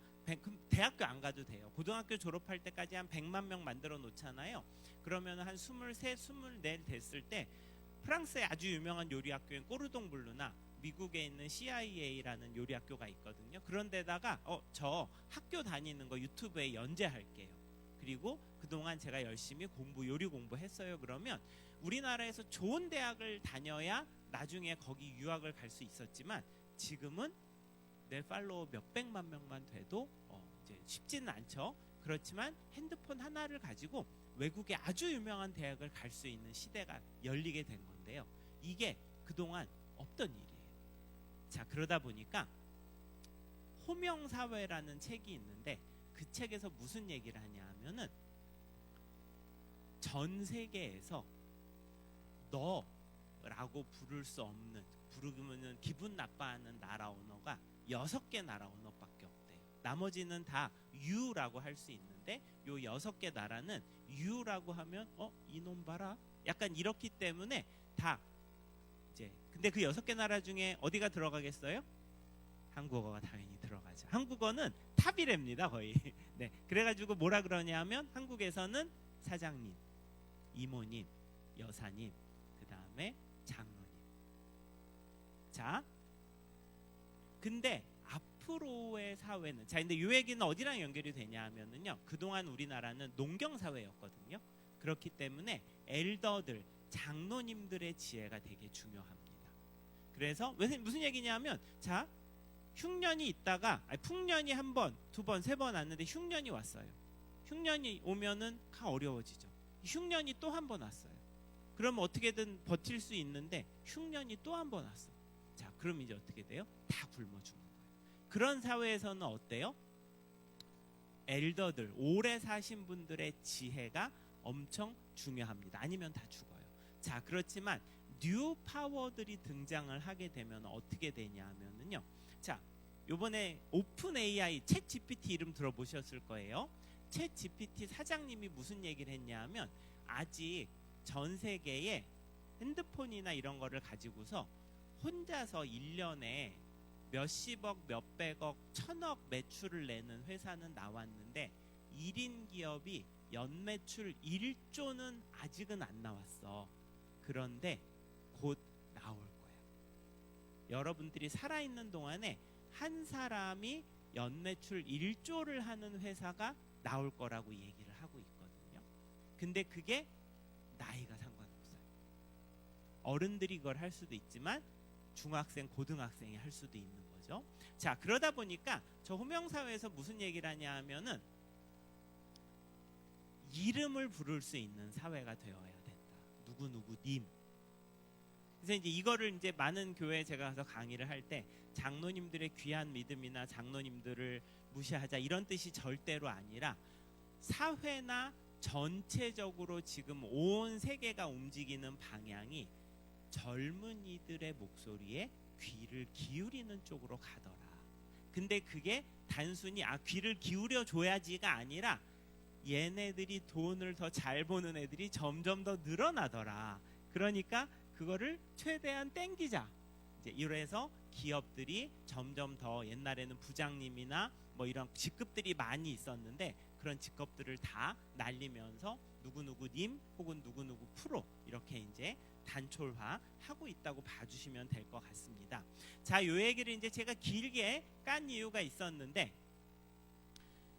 대학교 안 가도 돼요. 고등학교 졸업할 때까지 한 100만 명 만들어 놓잖아요. 그러면 한 23, 24 됐을 때 프랑스의 아주 유명한 요리 학교인 꼬르동 블루나 미국에 있는 CIA라는 요리 학교가 있거든요. 그런 데다가 저 학교 다니는 거 유튜브에 연재할게요. 그리고 그동안 제가 열심히 요리 공부했어요. 그러면 우리나라에서 좋은 대학을 다녀야 나중에 거기 유학을 갈 수 있었지만 지금은 내 팔로워 몇백만 명만 돼도 이제 쉽지는 않죠. 그렇지만 핸드폰 하나를 가지고 외국의 아주 유명한 대학을 갈 수 있는 시대가 열리게 된 건데요. 이게 그동안 없던 일이에요. 자, 그러다 보니까 호명사회라는 책이 있는데 그 책에서 무슨 얘기를 하냐 하면은 전 세계에서 너라고 부를 수 없는, 부르면은 기분 나빠하는 나라 언어가 6개 나라 언어밖에 없대요. 나머지는 다 you라고 할 수 있는데 요 6개 나라는 you라고 하면 이놈 봐라 약간 이렇기 때문에 다 이제 근데 그 6개 나라 중에 어디가 들어가겠어요? 한국어가 당연히 들어가죠. 한국어는 탑이랍니다 거의. 네, 그래가지고 뭐라 그러냐면 한국에서는 사장님, 이모님, 여사님, 그 다음에 장로님. 자, 근데 앞으로의 사회는 근데 이 얘기는 어디랑 연결이 되냐 하면은요. 그동안 우리나라는 농경 사회였거든요. 그렇기 때문에 엘더들, 장로님들의 지혜가 되게 중요합니다. 그래서 무슨 얘기냐면 자, 흉년이 있다가 풍년이 한 번, 두 번, 세 번 왔는데 흉년이 왔어요. 흉년이 오면은 어려워지죠. 흉년이 또 한 번 왔어요. 그럼 어떻게든 버틸 수 있는데 흉년이 또 한 번 왔어. 자, 그럼 이제 어떻게 돼요? 다 굶어 죽는 거예요. 그런 사회에서는 어때요? 엘더들, 오래 사신 분들의 지혜가 엄청 중요합니다. 아니면 다 죽어요. 자, 그렇지만 뉴 파워들이 등장을 하게 되면 어떻게 되냐 하면은요. 자, 요번에 오픈 AI 챗 GPT 이름 들어보셨을 거예요. 챗 GPT 사장님이 무슨 얘기를 했냐 하면 아직 전 세계에 핸드폰이나 이런 거를 가지고서 혼자서 1년에 몇십억, 몇백억, 천억 매출을 내는 회사는 나왔는데 1인 기업이 연매출 1조는 아직은 안 나왔어. 그런데 곧 나올 거야. 여러분들이 살아있는 동안에 한 사람이 연매출 1조를 하는 회사가 나올 거라고 얘기를 하고 있거든요. 근데 그게 나이가 상관없어요. 어른들이 그걸 할 수도 있지만 중학생, 고등학생이 할 수도 있는 거죠. 자, 그러다 보니까 저 호명사회에서 무슨 얘기를 하냐 하면은 이름을 부를 수 있는 사회가 되어야 된다. 누구누구님. 그래서 이제 이거를 이제 많은 교회에 제가 가서 강의를 할 때 장로님들의 귀한 믿음이나 장로님들을 무시하자 이런 뜻이 절대로 아니라 사회나 전체적으로 지금 온 세계가 움직이는 방향이 젊은이들의 목소리에 귀를 기울이는 쪽으로 가더라. 근데 그게 단순히 귀를 기울여 줘야지가 아니라 얘네들이 돈을 더 잘 버는 애들이 점점 더 늘어나더라. 그러니까 그거를 최대한 땡기자. 이제 이래서 기업들이 점점 더 옛날에는 부장님이나 뭐 이런 직급들이 많이 있었는데 그런 직급들을 다 날리면서 누구누구님 혹은 누구누구 프로 이렇게 이제 단촐화하고 있다고 봐주시면 될 것 같습니다. 자, 요 얘기를 이제 제가 길게 깐 이유가 있었는데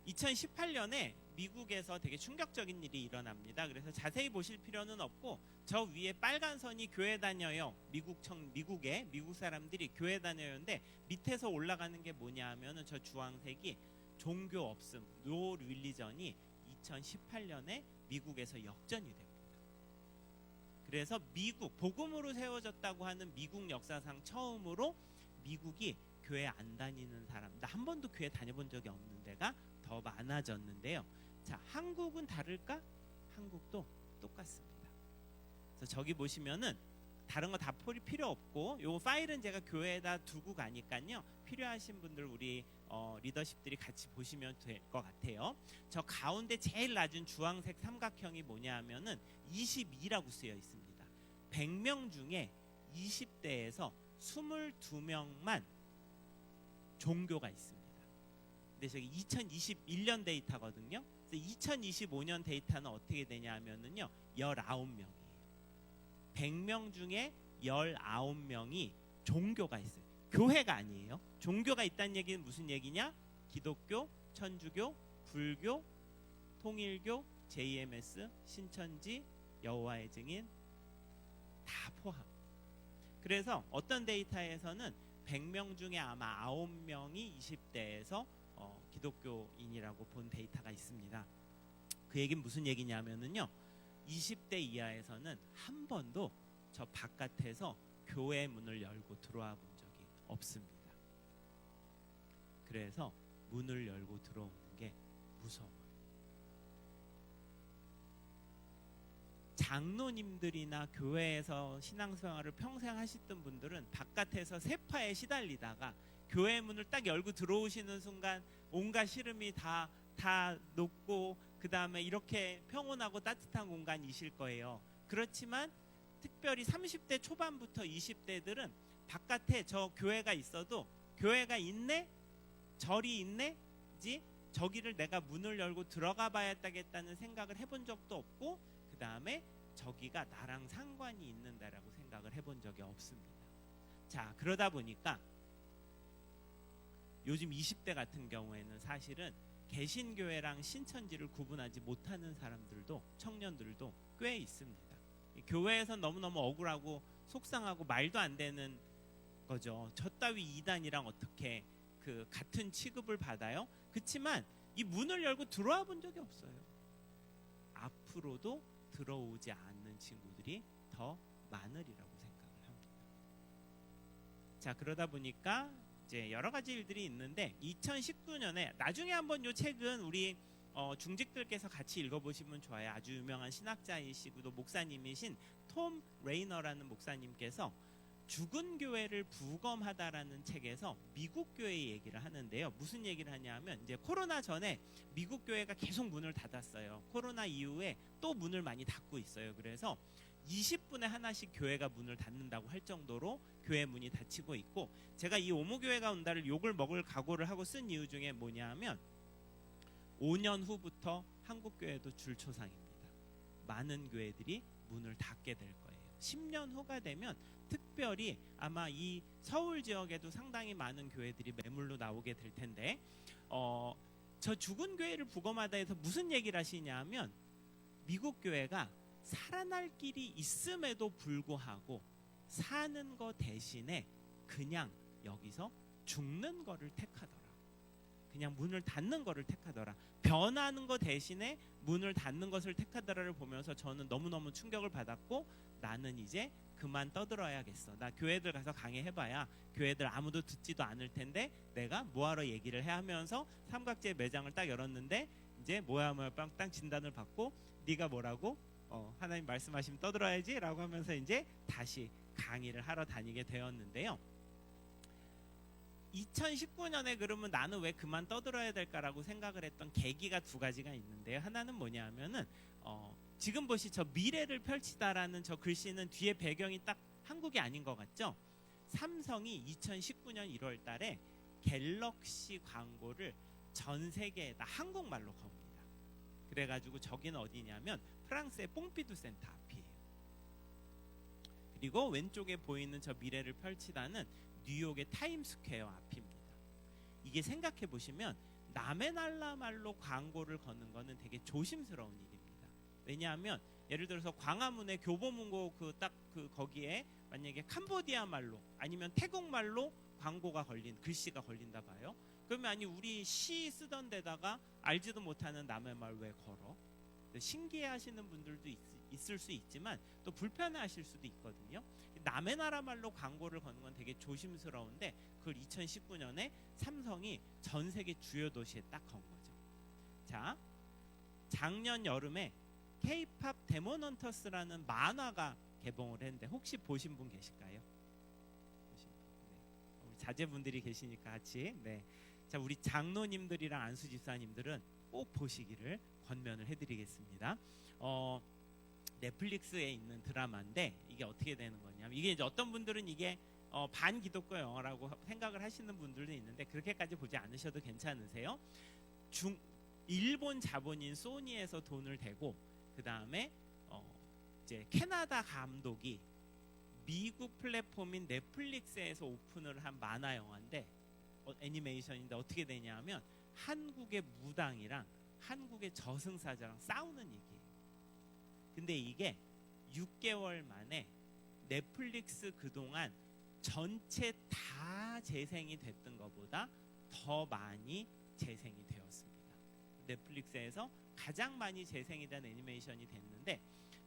2018년에 미국에서 되게 충격적인 일이 일어납니다. 그래서 자세히 보실 필요는 없고 저 위에 빨간 선이 교회 다녀요. 미국 사람들이 교회 다녀요인데 밑에서 올라가는 게 뭐냐 하면은 저 주황색이 종교 없음, 노 릴리전이 2018년에 미국에서 역전이 됩니다. 그래서 미국, 복음으로 세워졌다고 하는 미국 역사상 처음으로 미국이 교회 안 다니는 사람, 나 한 번도 교회 다녀본 적이 없는 데가 더 많아졌는데요. 자, 한국은 다를까? 한국도 똑같습니다. 그래서 저기 보시면은 다른 거 다 필요 없고 요 파일은 제가 교회에다 두고 가니까요. 필요하신 분들 우리 리더십들이 같이 보시면 될 것 같아요. 저 가운데 제일 낮은 주황색 삼각형이 뭐냐 하면은 22라고 쓰여 있습니다. 100명 중에 20대에서 22명만 종교가 있습니다. 근데 저기 2021년 데이터거든요. 그래서 2025년 데이터는 어떻게 되냐 하면은요. 19명이에요. 100명 중에 19명이 종교가 있어요. 교회가 아니에요. 종교가 있다는 얘기는 무슨 얘기냐? 기독교, 천주교, 불교, 통일교, JMS, 신천지, 여호와의 증인 다 포함. 그래서 어떤 데이터에서는 100명 중에 아마 9명이 20대에서 기독교인이라고 본 데이터가 있습니다. 그 얘기는 무슨 얘기냐면은요. 20대 이하에서는 한 번도 저 바깥에서 교회 문을 열고 들어와 본 적이 없습니다. 그래서 문을 열고 들어오는 게 무서워요. 장로님들이나 교회에서 신앙생활을 평생 하셨던 분들은 바깥에서 세파에 시달리다가 교회 문을 딱 열고 들어오시는 순간 온갖 시름이 다 녹고 그 다음에 이렇게 평온하고 따뜻한 공간이실 거예요. 그렇지만 특별히 30대 초반부터 20대들은 바깥에 저 교회가 있어도 교회가 있네? 절이 있네?지 저기를 내가 문을 열고 들어가 봐야겠다는 생각을 해본 적도 없고 그 다음에 저기가 나랑 상관이 있는다라고 생각을 해본 적이 없습니다. 자, 그러다 보니까 요즘 20대 같은 경우에는 사실은 개신교회랑 신천지를 구분하지 못하는 사람들도 청년들도 꽤 있습니다. 교회에서 너무너무 억울하고 속상하고 말도 안 되는 거죠. 저 따위 이단이랑 어떻게 그 같은 취급을 받아요? 그렇지만 이 문을 열고 들어와 본 적이 없어요. 앞으로도 들어오지 않는 친구들이 더 많으리라고 생각을 합니다. 자, 그러다 보니까 이제 여러 가지 일들이 있는데 2019년에 나중에 한번 이 책은 우리 중직들께서 같이 읽어보시면 좋아요. 아주 유명한 신학자이시고 또 목사님이신 톰 레이너라는 목사님께서 죽은 교회를 부검하다라는 책에서 미국 교회 얘기를 하는데요. 무슨 얘기를 하냐면 이제 코로나 전에 미국 교회가 계속 문을 닫았어요. 코로나 이후에 또 문을 많이 닫고 있어요. 그래서 20분에 하나씩 교회가 문을 닫는다고 할 정도로 교회 문이 닫히고 있고, 제가 이 오모교회가 온다를 욕을 먹을 각오를 하고 쓴 이유 중에 뭐냐면 5년 후부터 한국교회도 줄초상입니다. 많은 교회들이 문을 닫게 될 거예요. 10년 후가 되면 특별히 아마 이 서울 지역에도 상당히 많은 교회들이 매물로 나오게 될 텐데 저 죽은 교회를 부검하다에서 무슨 얘기를 하시냐면 미국 교회가 살아날 길이 있음에도 불구하고 사는 거 대신에 그냥 여기서 죽는 거를 택하더라. 그냥 문을 닫는 거를 택하더라. 변하는 거 대신에 문을 닫는 것을 택하더라를 보면서 저는 너무너무 충격을 받았고, 나는 이제 그만 떠들어야겠어. 나 교회들 가서 강의해봐야 교회들 아무도 듣지도 않을 텐데 내가 뭐하러 얘기를 해 하면서 삼각지의 매장을 딱 열었는데 이제 뭐야 빵 진단을 받고 네가 뭐라고? 하나님 말씀하시면 떠들어야지 라고 하면서 이제 다시 강의를 하러 다니게 되었는데요. 2019년에 그러면 나는 왜 그만 떠들어야 될까라고 생각을 했던 계기가 두 가지가 있는데요. 하나는 뭐냐면은 지금 보시 저 미래를 펼치다라는 저 글씨는 뒤에 배경이 딱 한국이 아닌 것 같죠? 삼성이 2019년 1월 달에 갤럭시 광고를 전 세계에다 한국말로 겁니다. 그래가지고 저기는 어디냐면 프랑스의 뽕피두 센터 앞이에요. 그리고 왼쪽에 보이는 저 미래를 펼치다는 뉴욕의 타임스퀘어 앞입니다. 이게 생각해 보시면 남의 나라 말로 광고를 거는 거는 되게 조심스러운 일입니다. 왜냐하면 예를 들어서 광화문의 교보문고 거기에 만약에 캄보디아 말로 아니면 태국 말로 광고가 글씨가 걸린다 봐요. 그러면 아니 우리 시 쓰던 데다가 알지도 못하는 남의 말 왜 걸어? 신기해하시는 분들도 있을 수 있지만 또 불편해하실 수도 있거든요. 남의 나라 말로 광고를 거는 건 되게 조심스러운데 그걸 2019년에 삼성이 전 세계 주요 도시에 딱 건 거죠. 자, 작년 여름에 K-팝 데몬헌터스라는 만화가 개봉을 했는데 혹시 보신 분 계실까요? 네. 우리 자제분들이 계시니까 같이. 네. 자, 우리 장로님들이랑 안수 집사님들은 꼭 보시기를 권면을 해드리겠습니다. 넷플릭스에 있는 드라마인데 이게 어떻게 되는 거냐면 이게 이제 어떤 분들은 이게 반기독교 영화라고 생각을 하시는 분들도 있는데 그렇게까지 보지 않으셔도 괜찮으세요. 일본 자본인 소니에서 돈을 대고 그 다음에 이제 캐나다 감독이 미국 플랫폼인 넷플릭스에서 오픈을 한 만화 영화인데 애니메이션인데 어떻게 되냐면 한국의 무당이랑 한국의 저승사자랑 싸우는 얘기예요. 근데 이게 6개월 만에 넷플릭스 그동안 전체 다 재생이 됐던 것보다 더 많이 재생이 되었습니다. 넷플릭스에서 가장 많이 재생이 된 애니메이션이 됐는데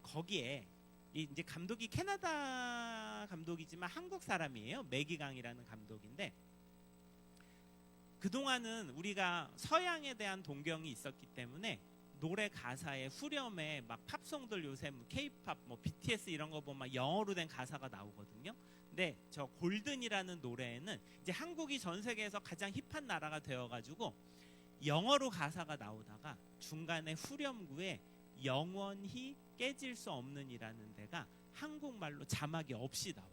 거기에 이제 감독이 캐나다 감독이지만 한국 사람이에요. 매기강이라는 감독인데 그동안은 우리가 서양에 대한 동경이 있었기 때문에 노래 가사에 후렴에 막 팝송들 요새 K-팝 BTS 이런 거 보면 영어로 된 가사가 나오거든요. 근데 저 골든이라는 노래에는 이제 한국이 전 세계에서 가장 힙한 나라가 되어가지고 영어로 가사가 나오다가 중간에 후렴구에 영원히 깨질 수 없는 이라는 데가 한국말로 자막이 없이 나와요.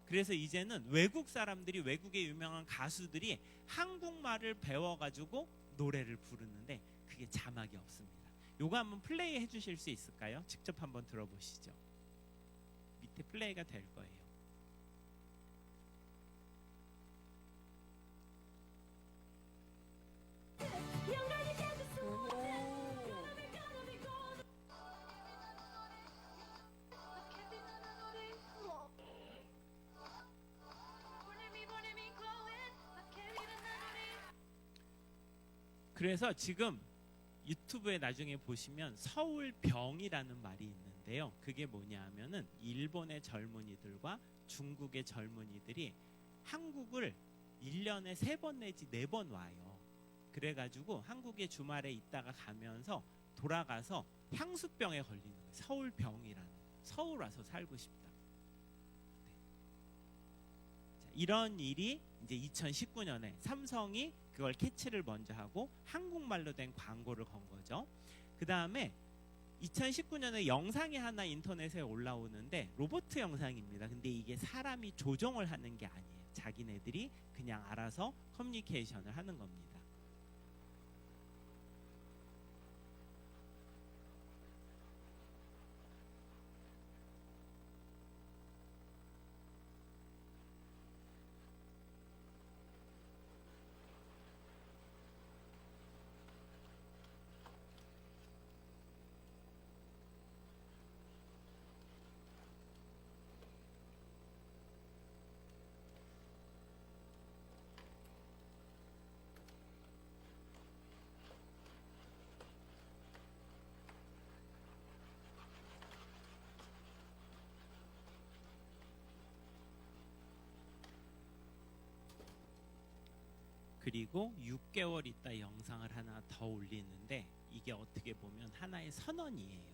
그래서 이제는 외국 사람들이 외국의 유명한 가수들이 한국말을 배워가지고 노래를 부르는데 그게 자막이 없습니다. 요거 한번 플레이 해주실 수 있을까요? 직접 한번 들어보시죠. 밑에 플레이가 될 거예요. 그래서 지금 유튜브에 나중에 보시면 서울병이라는 말이 있는데요. 그게 뭐냐 하면은 일본의 젊은이들과 중국의 젊은이들이 한국을 1년에 3번 내지 4번 와요. 그래가지고 한국에 주말에 있다가 가면서 돌아가서 향수병에 걸리는 거예요. 서울병이라는. 서울 와서 살고 싶다. 자, 이런 일이 이제 2019년에 삼성이 그걸 캐치를 먼저 하고 한국말로 된 광고를 건 거죠. 그 다음에 2019년에 영상이 하나 인터넷에 올라오는데 로봇 영상입니다. 근데 이게 사람이 조종을 하는 게 아니에요. 자기네들이 그냥 알아서 커뮤니케이션을 하는 겁니다. 그리고 6개월 있다 영상을 하나 더 올리는데 이게 어떻게 보면 하나의 선언이에요.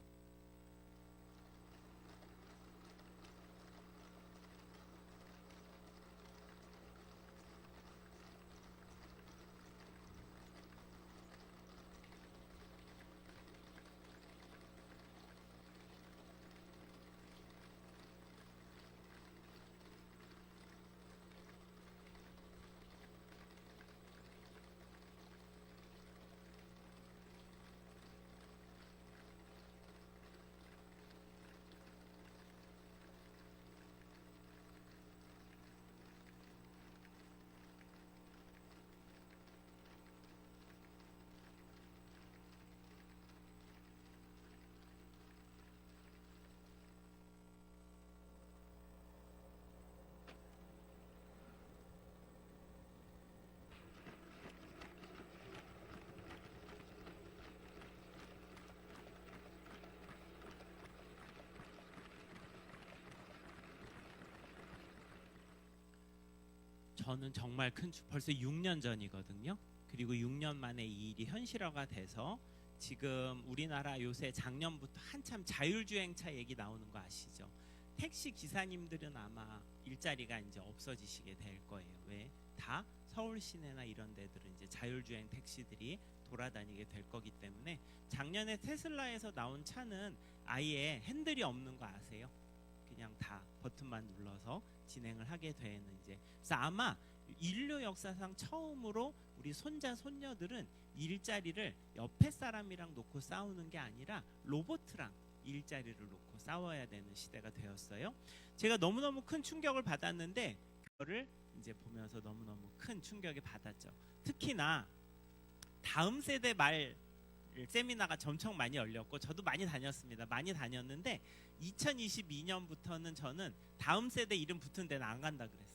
저는 정말 벌써 6년 전이거든요. 그리고 6년 만에 이 일이 현실화가 돼서 지금 우리나라 요새 작년부터 한참 자율주행차 얘기 나오는 거 아시죠? 택시 기사님들은 아마 일자리가 이제 없어지시게 될 거예요. 왜? 다 서울 시내나 이런 데들은 이제 자율주행 택시들이 돌아다니게 될 거기 때문에 작년에 테슬라에서 나온 차는 아예 핸들이 없는 거 아세요? 그냥 다 버튼만 눌러서 진행을 하게 되는 이제 그래서 아마 인류 역사상 처음으로 우리 손자 손녀들은 일자리를 옆에 사람이랑 놓고 싸우는 게 아니라 로봇이랑 일자리를 놓고 싸워야 되는 시대가 되었어요. 제가 너무너무 큰 충격을 받았는데 그거를 이제 보면서 너무너무 큰 충격을 받았죠. 특히나 다음 세대 말 세미나가 엄청 많이 열렸고 저도 많이 다녔습니다. 많이 다녔는데 2022년부터는 저는 다음 세대 이름 붙은 데는 안 간다 그랬어요.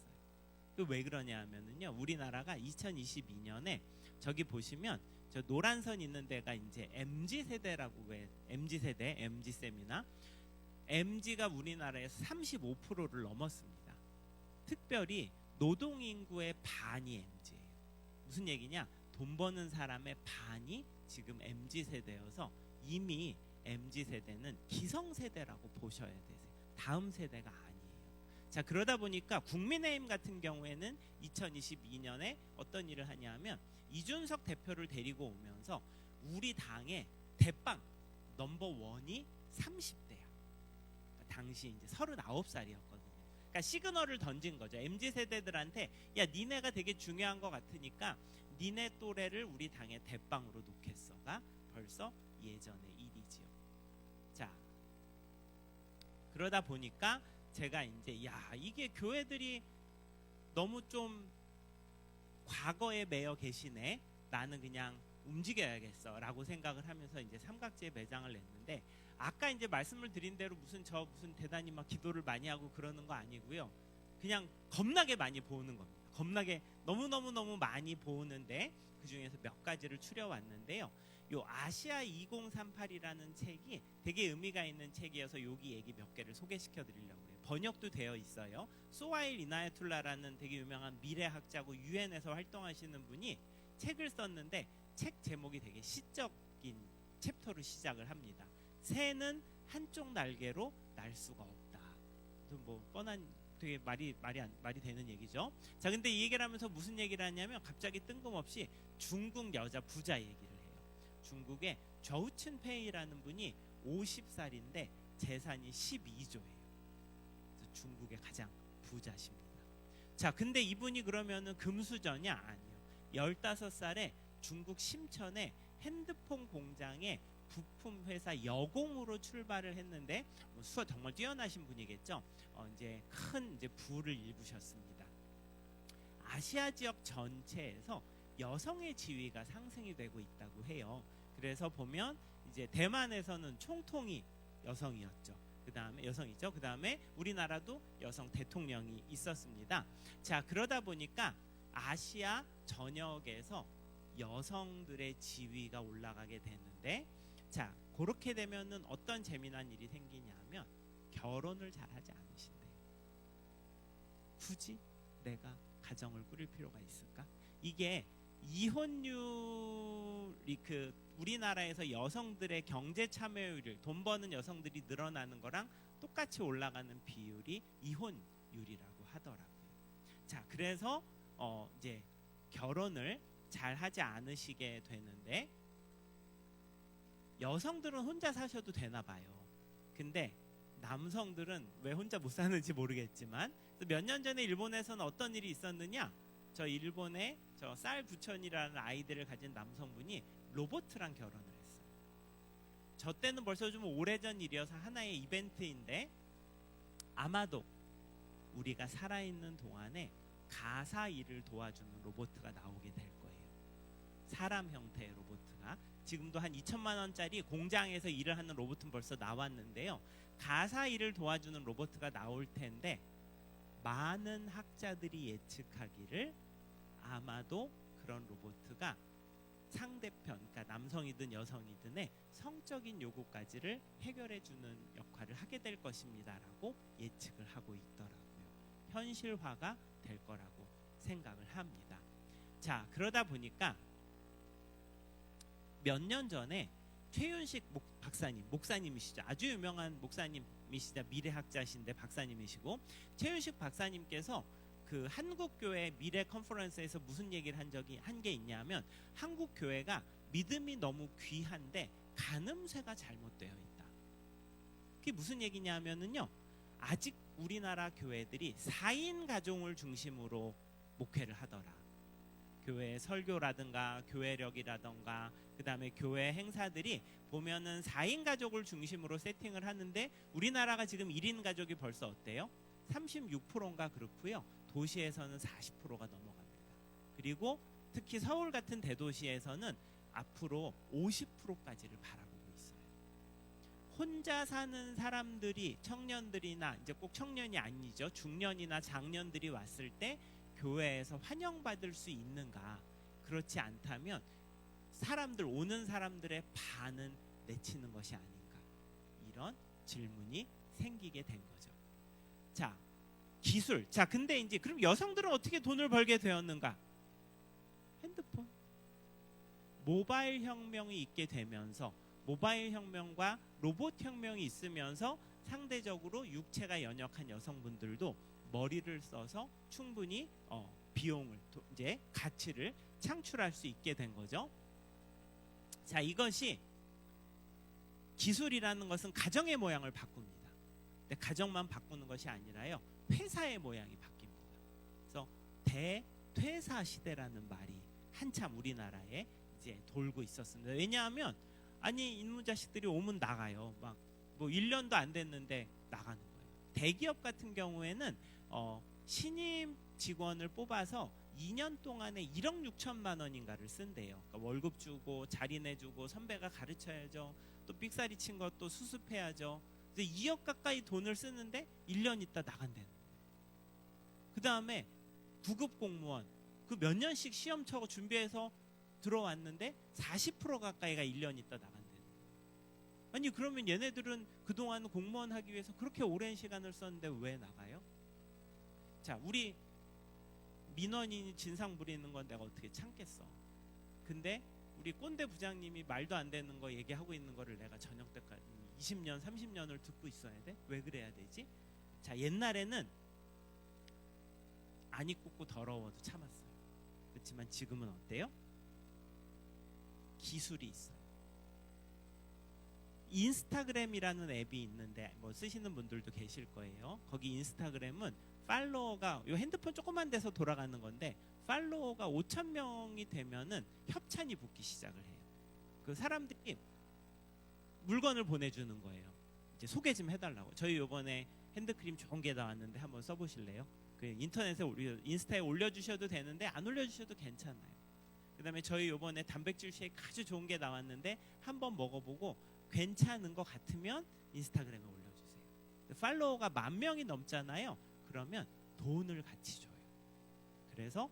왜 그러냐 하면은요. 우리나라가 2022년에 저기 보시면 저 노란 선 있는 데가 이제 MZ 세대라고 왜 MZ 세대, MZ 세미나. MZ가 우리나라에서 35%를 넘었습니다. 특별히 노동 인구의 반이 MZ예요. 무슨 얘기냐? 돈 버는 사람의 반이 지금 MZ 세대여서 이미 MZ 세대는 기성 세대라고 보셔야 되세요. 다음 세대가 아니에요. 자, 그러다 보니까 국민의힘 같은 경우에는 2022년에 어떤 일을 하냐면 이준석 대표를 데리고 오면서 우리 당의 대빵 넘버 원이 30대야. 당시 이제 39살이었거든요. 그러니까 시그널을 던진 거죠. MZ 세대들한테 야, 니네가 되게 중요한 것 같으니까 니네 또래를 우리 당의 대빵으로 놓겠어가 벌써 예전의 일이지요. 자, 그러다 보니까 제가 이제 야, 이게 교회들이 너무 좀 과거에 매여 계시네. 나는 그냥 움직여야겠어 라고 생각을 하면서 이제 삼각지에 매장을 냈는데 아까 이제 말씀을 드린 대로 무슨 대단히 막 기도를 많이 하고 그러는 거 아니고요. 그냥 겁나게 많이 보는 겁니다. 겁나게 너무 많이 보는데 그 중에서 몇 가지를 추려왔는데요. 요 아시아 2038이라는 책이 되게 의미가 있는 책이어서 여기 얘기 몇 개를 소개시켜 드리려고 해요. 번역도 되어 있어요. 소하일 이나야툴라라는 되게 유명한 미래학자고 유엔에서 활동하시는 분이 책을 썼는데 책 제목이 되게 시적인 챕터로 시작을 합니다. 새는 한쪽 날개로 날 수가 없다. 뭐 뻔한 되게 말이 되는 얘기죠. 자, 근데 이 얘기를 하면서 무슨 얘기를 하냐면 갑자기 뜬금없이 중국 여자 부자 얘기를 해요. 중국의 저우춘페이라는 분이 50살인데 재산이 12조예요. 그래서 중국의 가장 부자십니다. 자, 근데 이분이 그러면은 금수저냐? 아니요. 15살에 중국 심천에 핸드폰 공장에 부품 회사 여공으로 출발을 했는데 수어 정말 뛰어나신 분이겠죠. 이제 큰 이제 부를 일구셨습니다. 아시아 지역 전체에서 여성의 지위가 상승이 되고 있다고 해요. 그래서 보면 이제 대만에서는 총통이 여성이었죠. 그다음에 여성이죠. 그다음에 우리나라도 여성 대통령이 있었습니다. 자, 그러다 보니까 아시아 전역에서 여성들의 지위가 올라가게 되는데 자, 그렇게 되면은 어떤 재미난 일이 생기냐면 결혼을 잘하지 않으신대요. 굳이 내가 가정을 꾸릴 필요가 있을까? 이게 이혼율이 우리나라에서 여성들의 경제 참여율, 돈 버는 여성들이 늘어나는 거랑 똑같이 올라가는 비율이 이혼율이라고 하더라고요. 자, 그래서 이제 결혼을 잘 하지 않으시게 되는데 여성들은 혼자 사셔도 되나 봐요. 근데 남성들은 왜 혼자 못 사는지 모르겠지만 몇 년 전에 일본에서는 어떤 일이 있었느냐? 저 일본의 저 쌀 부천이라는 아이들을 가진 남성분이 로봇이랑 결혼을 했어요. 저 때는 벌써 좀 오래전 일이어서 하나의 이벤트인데 아마도 우리가 살아있는 동안에 가사 일을 도와주는 로봇가 나오게 될 거예요. 사람 형태의 로봇가 지금도 한 2천만 원짜리 공장에서 일을 하는 로봇은 벌써 나왔는데요. 가사 일을 도와주는 로봇가 나올 텐데 많은 학자들이 예측하기를 아마도 그런 로봇가 상대편, 그러니까 남성이든 여성이든의 성적인 요구까지를 해결해주는 역할을 하게 될 것입니다라고 예측을 하고 있더라고요. 현실화가 될 거라고 생각을 합니다. 자, 그러다 보니까 몇 년 전에 최윤식 목사님이시죠. 아주 유명한 목사님이시자 미래학자신데 박사님이시고 최윤식 박사님께서 그 한국교회 미래 컨퍼런스에서 무슨 얘기를 한 게 있냐면 한국 교회가 믿음이 너무 귀한데 간음쇠가 잘못되어 있다. 그게 무슨 얘기냐면은요. 아직 우리나라 교회들이 4인 가족을 중심으로 목회를 하더라. 교회 설교라든가 교회력이라든가 그다음에 교회 행사들이 보면은 4인 가족을 중심으로 세팅을 하는데 우리나라가 지금 1인 가족이 벌써 어때요? 36%인가 그렇고요. 도시에서는 40%가 넘어갑니다. 그리고 특히 서울 같은 대도시에서는 앞으로 50%까지를 바라보고 있어요. 혼자 사는 사람들이 청년들이나 이제 꼭 청년이 아니죠. 중년이나 장년들이 왔을 때 교회에서 환영받을 수 있는가? 그렇지 않다면 오는 사람들의 반은 내치는 것이 아닌가? 이런 질문이 생기게 된 거죠. 자, 기술. 자, 근데 이제 그럼 여성들은 어떻게 돈을 벌게 되었는가? 핸드폰. 모바일 혁명이 있게 되면서 모바일 혁명과 로봇 혁명이 있으면서 상대적으로 육체가 연약한 여성분들도 머리를 써서 충분히 비용을 이제 가치를 창출할 수 있게 된 거죠. 자, 이것이 기술이라는 것은 가정의 모양을 바꿉니다. 근데 가정만 바꾸는 것이 아니라요. 회사의 모양이 바뀝니다. 그래서 대퇴사 시대라는 말이 한참 우리나라에 이제 돌고 있었습니다. 왜냐하면 아니 이놈 자식들이 오면 나가요. 막 뭐 1년도 안 됐는데 나가는 거예요. 대기업 같은 경우에는 신입 직원을 뽑아서 2년 동안에 1억 6천만 원인가를 쓴대요. 그러니까 월급 주고 자리 내주고 선배가 가르쳐야죠. 또 삑사리 친 것도 수습해야죠. 그래서 2억 가까이 돈을 쓰는데 1년 있다 나간다는 거예요. 그 다음에 부급 공무원 그 몇 년씩 시험 쳐고 준비해서 들어왔는데 40% 가까이가 1년 있다 나간다는 거예요. 아니 그러면 얘네들은 그동안 공무원 하기 위해서 그렇게 오랜 시간을 썼는데 왜 나가요? 자, 우리 민원인이 진상 부리는 건 내가 어떻게 참겠어. 근데 우리 꼰대 부장님이 말도 안 되는 거 얘기하고 있는 거를 내가 저녁 때까지 20년 30년을 듣고 있어야 돼? 왜 그래야 되지? 자, 옛날에는 안 입고 더러워도 참았어요. 그렇지만 지금은 어때요? 기술이 있어요. 인스타그램이라는 앱이 있는데 뭐 쓰시는 분들도 계실 거예요. 거기 인스타그램은 팔로워가 요 핸드폰 조그만 데서 돌아가는 건데 팔로워가 5,000명이 되면은 협찬이 붙기 시작을 해요. 그 사람들이 물건을 보내주는 거예요. 이제 소개 좀 해달라고. 저희 요번에 핸드크림 좋은 게 나왔는데 한번 써보실래요? 그 인터넷에 인스타에 올려주셔도 되는데 안 올려주셔도 괜찮아요. 그 다음에 저희 요번에 단백질 쉐이크 아주 좋은 게 나왔는데 한번 먹어보고 괜찮은 것 같으면 인스타그램에 올려주세요. 팔로워가 10,000명이 넘잖아요. 그러면 돈을 같이 줘요. 그래서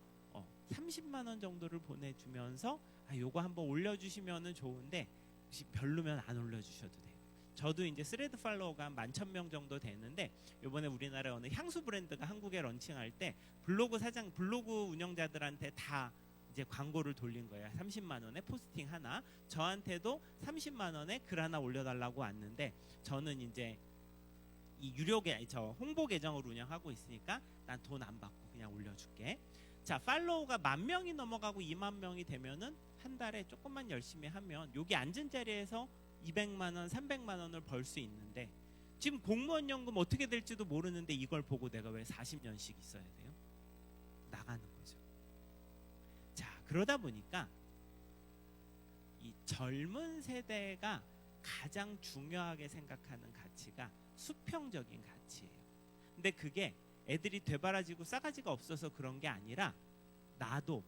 30만 원 정도를 보내주면서 요거 한번 올려주시면 좋은데 혹시 별로면 안 올려주셔도 돼요. 저도 이제 스레드 팔로워가 한 11,000명 정도 되는데 요번에 우리나라 어느 향수 브랜드가 한국에 런칭할 때 블로그 운영자들한테 다 이제 이제 광고를 돌린 거예요. 30만 원에 포스팅 하나. 저한테도 30만 원에 글 하나 올려달라고 왔는데 저는 이제 이 저 홍보 계정을 운영하고 있으니까 난 돈 안 받고 그냥 올려줄게. 자, 팔로우가 10,000명이 넘어가고 20,000명이 되면은 한 달에 조금만 열심히 하면 여기 앉은 자리에서 200만 원, 300만 원을 벌 수 있는데 지금 공무원 연금 어떻게 될지도 모르는데 이걸 보고 내가 왜 40년씩 있어야 돼요? 나가는 거죠. 자, 그러다 보니까 이 젊은 세대가 가장 중요하게 생각하는 가치가 수평적인 가치예요. 근데 그게 애들이 되바라지고 싸가지가 없어서 그런 게 아니라 나도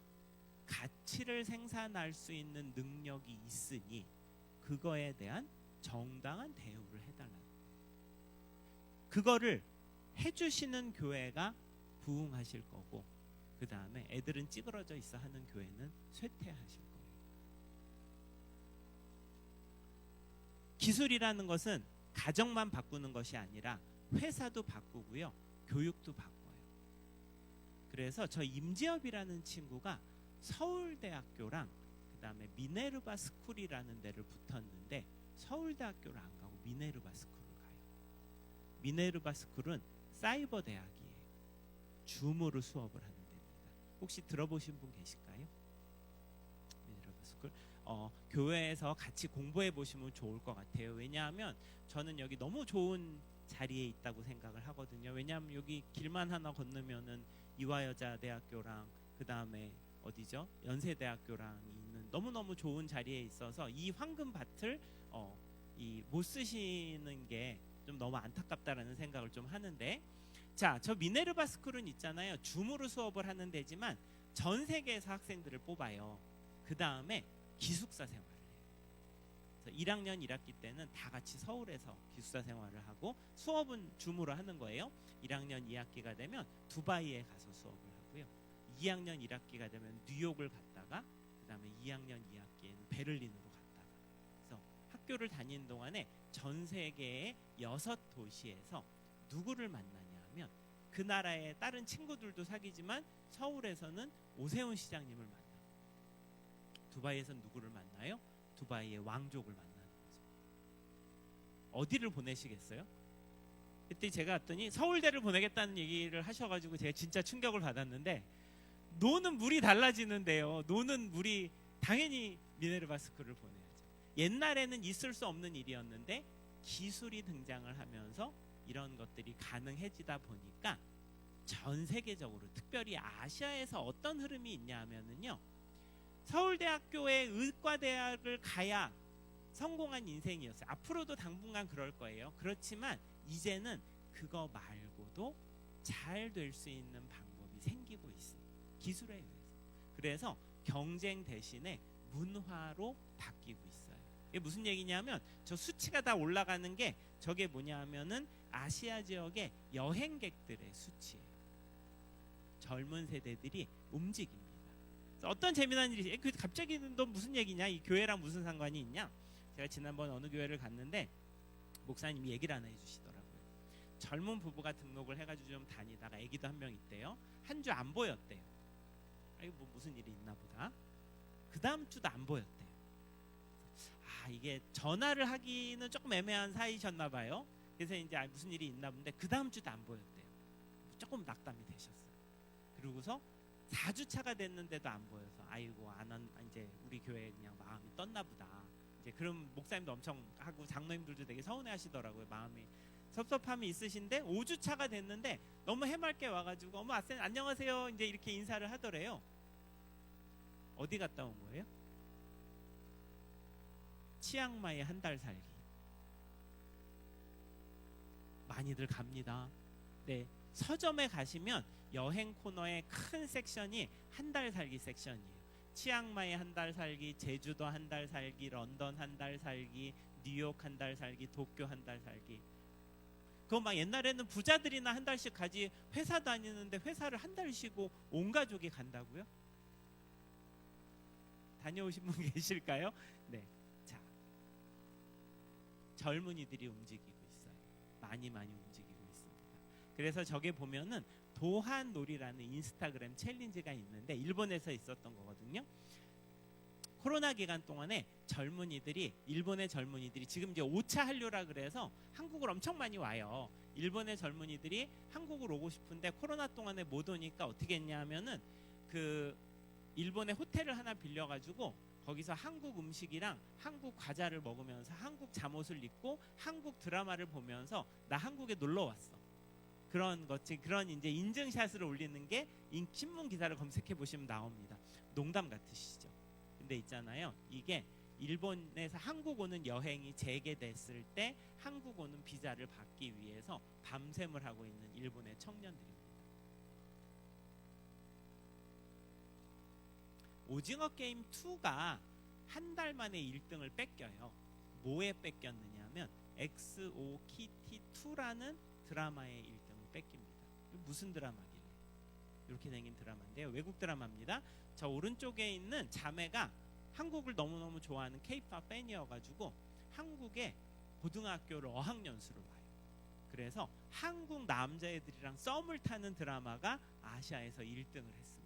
가치를 생산할 수 있는 능력이 있으니 그거에 대한 정당한 대우를 해달라는 거예요. 그거를 해주시는 교회가 부흥하실 거고 그 다음에 애들은 찌그러져 있어 하는 교회는 쇠퇴하실 거예요. 기술이라는 것은 가정만 바꾸는 것이 아니라 회사도 바꾸고요, 교육도 바꿔요. 그래서 저 임지엽이라는 친구가 서울대학교랑 그 다음에 미네르바 스쿨이라는 데를 붙었는데 서울대학교를 안 가고 미네르바 스쿨을 가요. 미네르바 스쿨은 사이버 대학이에요. 줌으로 수업을 하는 데입니다. 혹시 들어보신 분 계실까요? 미네르바 스쿨. 교회에서 같이 공부해 보시면 좋을 것 같아요. 왜냐하면 저는 여기 너무 좋은 자리에 있다고 생각을 하거든요. 왜냐하면 여기 길만 하나 건너면은 이화여자대학교랑 그 다음에 어디죠? 연세대학교랑 있는 너무너무 좋은 자리에 있어서 이 황금밭을 못 쓰시는 게 좀 너무 안타깝다라는 생각을 좀 하는데, 자, 저 미네르바 스쿨은 있잖아요. 줌으로 수업을 하는 데지만 전 세계에서 학생들을 뽑아요. 그 다음에 기숙사 생활을 해요. 그래서 1학년 1학기 때는 다 같이 서울에서 기숙사 생활을 하고 수업은 줌으로 하는 거예요. 1학년 2학기가 되면 두바이에 가서 수업을 하고요. 2학년 1학기가 되면 뉴욕을 갔다가 그 다음에 2학년 2학기에는 베를린으로 갔다가, 그래서 학교를 다니는 동안에 전 세계의 6도시에서 누구를 만나냐 하면 그 나라의 다른 친구들도 사귀지만 서울에서는 오세훈 시장님을 만나요. 두바이에서는 누구를 만나요? 두바이의 왕족을 만나는 거죠. 어디를 보내시겠어요? 그때 제가 왔더니 서울대를 보내겠다는 얘기를 하셔가지고 제가 진짜 충격을 받았는데, 노는 물이 달라지는데요. 노는 물이 당연히 미네르바 스쿨을 보내야죠. 옛날에는 있을 수 없는 일이었는데 기술이 등장을 하면서 이런 것들이 가능해지다 보니까 전 세계적으로, 특별히 아시아에서 어떤 흐름이 있냐 하면은요, 서울대학교의 의과대학을 가야 성공한 인생이었어요. 앞으로도 당분간 그럴 거예요. 그렇지만 이제는 그거 말고도 잘 될 수 있는 방법이 생기고 있습니다. 기술에 의해서. 그래서 경쟁 대신에 문화로 바뀌고 있어요. 이게 무슨 얘기냐면 저 수치가 다 올라가는 게 저게 뭐냐 하면은 아시아 지역의 여행객들의 수치예요. 젊은 세대들이 움직입니다. 어떤 재미난 일이, 갑자기 너 무슨 얘기냐, 이 교회랑 무슨 상관이 있냐. 제가 지난번 어느 교회를 갔는데 목사님이 얘기를 하나 해주시더라고요. 젊은 부부가 등록을 해가지고 좀 다니다가 아기도 한 명 있대요. 한 주 안 보였대요. 이거 뭐 무슨 일이 있나 보다. 그 다음 주도 안 보였대요. 이게 전화를 하기는 조금 애매한 사이셨나 봐요. 그래서 이제 무슨 일이 있나 본데 그 다음 주도 안 보였대요. 조금 낙담이 되셨어요. 그러고서 4주차가 됐는데도 안 보여서 아이고 이제 우리 교회 그냥 마음이 떴나 보다. 이제 그럼 목사님도 엄청 하고 장로님들도 되게 서운해하시더라고요. 마음이 섭섭함이 있으신데 5주차가 됐는데 너무 해맑게 와가지고 어머 아쌤 안녕하세요 이제 이렇게 인사를 하더래요. 어디 갔다 온 거예요? 치앙마이 한 달 살기. 많이들 갑니다. 네, 서점에 가시면 여행 코너의 큰 섹션이 한 달 살기 섹션이에요. 치앙마이 한 달 살기, 제주도 한 달 살기, 런던 한 달 살기, 뉴욕 한 달 살기, 도쿄 한 달 살기. 그거 막 옛날에는 부자들이나 한 달씩 가지, 회사 다니는데 회사를 한 달 쉬고 온 가족이 간다고요? 다녀오신 분 계실까요? 네, 자, 젊은이들이 움직이고 있어요. 많이 움직이고 있습니다. 그래서 저게 보면은 도한놀이라는 인스타그램 챌린지가 있는데 일본에서 있었던 거거든요. 코로나 기간 동안에 일본의 젊은이들이 지금 이제 5차 한류라 그래서 한국을 엄청 많이 와요. 일본의 젊은이들이 한국을 오고 싶은데 코로나 동안에 못 오니까 어떻게 했냐면은 그 일본의 호텔을 하나 빌려가지고 거기서 한국 음식이랑 한국 과자를 먹으면서 한국 잠옷을 입고 한국 드라마를 보면서 나 한국에 놀러 왔어. 그런 이제 인증샷을 올리는 게 신문 기사를 검색해 보시면 나옵니다. 농담 같으시죠? 근데 있잖아요. 이게 일본에서 한국 오는 여행이 재개됐을 때 한국 오는 비자를 받기 위해서 밤샘을 하고 있는 일본의 청년들입니다. 오징어 게임 2가 한 달 만에 1등을 뺏겨요. 뭐에 뺏겼느냐면 XOKT2라는 드라마의 1등을 뺏깁니다. 무슨 드라마길래? 이렇게 생긴 드라마인데요. 외국 드라마입니다. 저 오른쪽에 있는 자매가 한국을 너무너무 좋아하는 K-팝 팬이어가지고 한국에 고등학교를 어학연수를 와요. 그래서 한국 남자애들이랑 썸을 타는 드라마가 아시아에서 1등을 했습니다.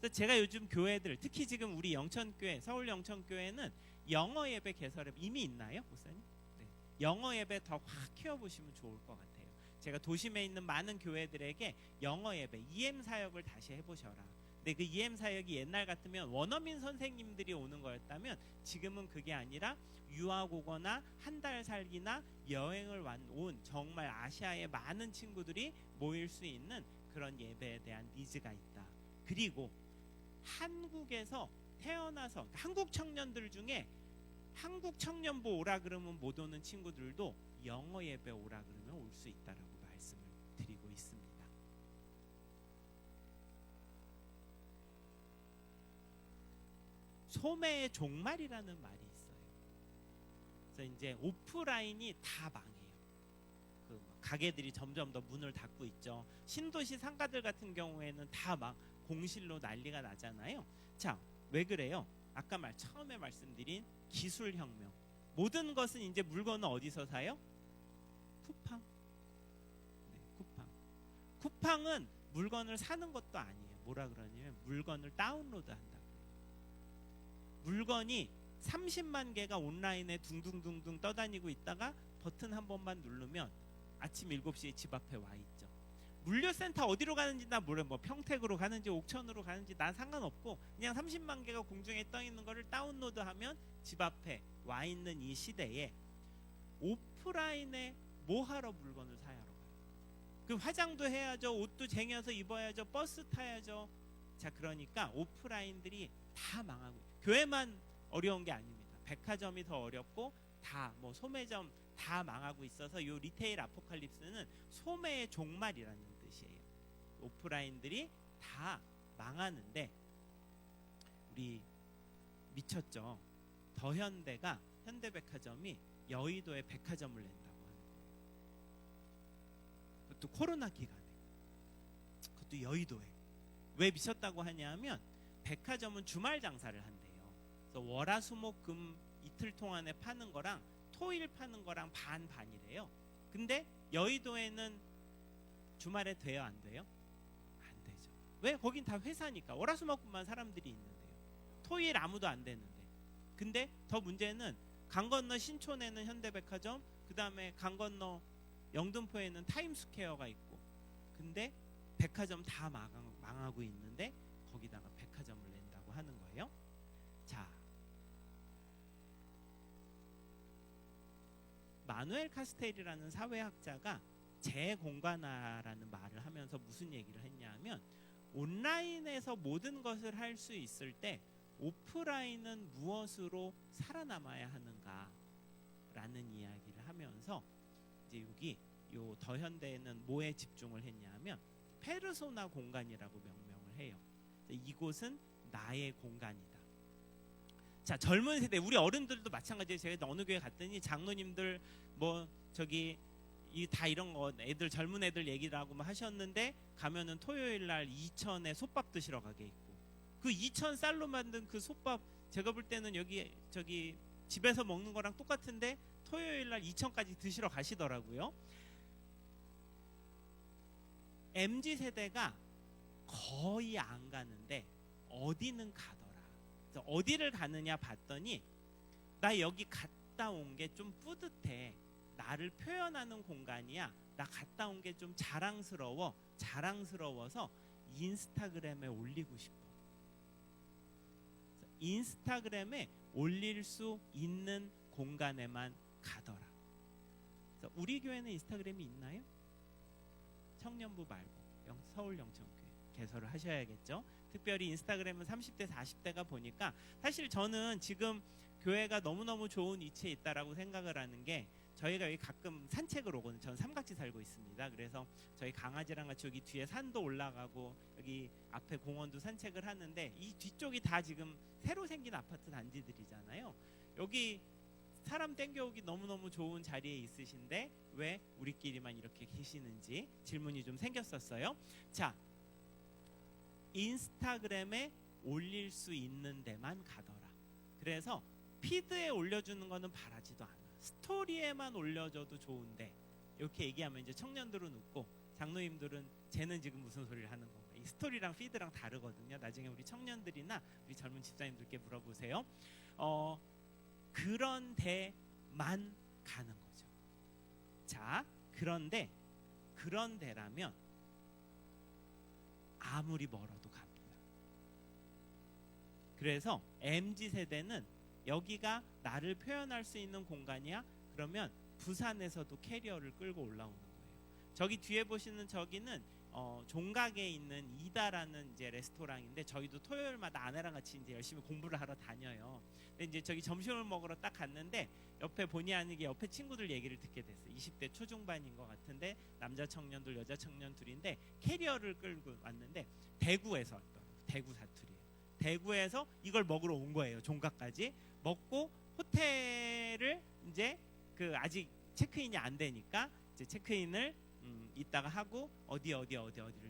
그래서 제가 요즘 교회들, 특히 지금 우리 영천교회, 서울 영천교회는 영어 예배 개설에 이미 있나요, 목사님? 네. 영어 예배 더 확 키워보시면 좋을 것 같아요. 제가 도심에 있는 많은 교회들에게 영어 예배, EM 사역을 다시 해보셔라. 근데 그 EM 사역이 옛날 같으면 원어민 선생님들이 오는 거였다면 지금은 그게 아니라 유학 오거나 한 달 살기나 여행을 온 정말 아시아의 많은 친구들이 모일 수 있는 그런 예배에 대한 니즈가 있다. 그리고 한국에서 태어나서 한국 청년들 중에 한국 청년부 오라 그러면 못 오는 친구들도 영어 예배 오라 그러면 올 수 있다라고 말씀을 드리고 있습니다. 소매의 종말이라는 말이 있어요. 그래서 이제 오프라인이 다 망해요. 그 가게들이 점점 더 문을 닫고 있죠. 신도시 상가들 같은 경우에는 다 막 공실로 난리가 나잖아요. 자, 왜 그래요? 아까 처음에 말씀드린 기술혁명. 모든 것은 이제 물건은 어디서 사요? 쿠팡. 네, 쿠팡. 쿠팡은 물건을 사는 것도 아니에요. 뭐라 그러냐면 물건을 다운로드 한다. 물건이 30만 개가 온라인에 둥둥둥둥 떠다니고 있다가 버튼 한 번만 누르면 아침 7시에 집 앞에 와 있죠. 물류센터 어디로 가는지 나 모르. 뭐 평택으로 가는지 옥천으로 가는지 난 상관없고 그냥 30만 개가 공중에 떠 있는 거를 다운로드하면 집 앞에 와 있는 이 시대에 오프라인에 뭐 하러 물건을 사야 하러 가요? 그 화장도 해야죠. 옷도 쟁여서 입어야죠. 버스 타야죠. 자, 그러니까 오프라인들이 다 망하고 교회만 어려운 게 아닙니다. 백화점이 더 어렵고 다 뭐 소매점 다 망하고 있어서 이 리테일 아포칼립스는 소매의 종말이라는 뜻이에요. 오프라인들이 다 망하는데 우리 미쳤죠. 더현대가 현대백화점이 여의도에 백화점을 낸다고 하는 거예요. 그것도 코로나 기간에. 그것도 여의도에. 왜 미쳤다고 하냐면 백화점은 주말 장사를 한대요. 그래서 월화수목금 이틀 동안에 파는 거랑 토일 파는 거랑 반반이래요. 근데 여의도에는 주말에 돼요, 안 돼요? 안 되죠. 왜? 거긴 다 회사니까. 월화수목금만 사람들이 있는데요. 토일 아무도 안 되는데. 근데 더 문제는 강 건너 신촌에는 현대백화점, 그 다음에 강 건너 영등포에는 타임스퀘어가 있고, 근데 백화점 다 망하고 있는데 거기다가 백화점을 낸다고 하는 거예요. 자, 마누엘 카스텔이라는 사회학자가 재공간화라는 말을 하면서 무슨 얘기를 했냐면 온라인에서 모든 것을 할 수 있을 때 오프라인은 무엇으로 살아남아야 하는가 라는 이야기를 하면서 이제 여기 요 더현대에는 뭐에 집중을 했냐면 페르소나 공간이라고 명명을 해요. 이곳은 나의 공간이다. 자, 젊은 세대, 우리 어른들도 마찬가지예요. 제가 어느 교회 갔더니 장로님들 뭐 저기 다 이런 거 애들 젊은 애들 얘기를 하고 뭐 하셨는데 가면은 토요일 날 이천에 솥밥 드시러 가게 있고 그 2,000쌀로 만든 그 솥밥 제가 볼 때는 여기 저기 집에서 먹는 거랑 똑같은데 토요일 날 2,000까지 드시러 가시더라고요. MZ 세대가 거의 안 가는데 어디는 가더라. 그래서 어디를 가느냐 봤더니 나 여기 갔다 온 게 좀 뿌듯해. 나를 표현하는 공간이야. 나 갔다 온 게 좀 자랑스러워서 인스타그램에 올리고 싶어. 인스타그램에 올릴 수 있는 공간에만 가더라. 그래서 우리 교회는 인스타그램이 있나요? 청년부 말고 서울 영천교회 개설을 하셔야겠죠. 특별히 인스타그램은 30대 40대가 보니까 사실 저는 지금 교회가 너무너무 좋은 위치에 있다라고 생각을 하는 게 저희가 여기 가끔 산책을 오거든요. 저는 삼각지 살고 있습니다. 그래서 저희 강아지랑 같이 여기 뒤에 산도 올라가고 여기 앞에 공원도 산책을 하는데 이 뒤쪽이 다 지금 새로 생긴 아파트 단지들이잖아요. 여기 사람 땡겨오기 너무너무 좋은 자리에 있으신데 왜 우리끼리만 이렇게 계시는지 질문이 좀 생겼었어요. 자, 인스타그램에 올릴 수 있는 데만 가더라. 그래서 피드에 올려주는 거는 바라지도 않아. 스토리에만 올려줘도 좋은데 이렇게 얘기하면 이제 청년들은 웃고 장로님들은 쟤는 지금 무슨 소리를 하는 건가. 이 스토리랑 피드랑 다르거든요. 나중에 우리 청년들이나 우리 젊은 집사님들께 물어보세요. 그런 데만 가는 거죠. 자, 그런데 그런 데라면 아무리 멀어도 갑니다. 그래서 MZ세대는 여기가 나를 표현할 수 있는 공간이야? 그러면 부산에서도 캐리어를 끌고 올라오는 거예요. 저기 뒤에 보시는 저기는 종각에 있는 이다라는 이제 레스토랑인데 저희도 토요일마다 아내랑 같이 이제 열심히 공부를 하러 다녀요. 근데 이제 저기 점심을 먹으러 딱 갔는데 옆에 본의 아니게 옆에 친구들 얘기를 듣게 됐어요. 20대 초중반인 것 같은데 남자 청년들 여자 청년 둘인데 캐리어를 끌고 왔는데 대구에서 왔더라고요. 대구 사투리예요. 대구에서 이걸 먹으러 온 거예요. 종각까지 먹고 호텔을 이제 그 아직 체크인이 안 되니까 이제 체크인을 이따가 하고 어디를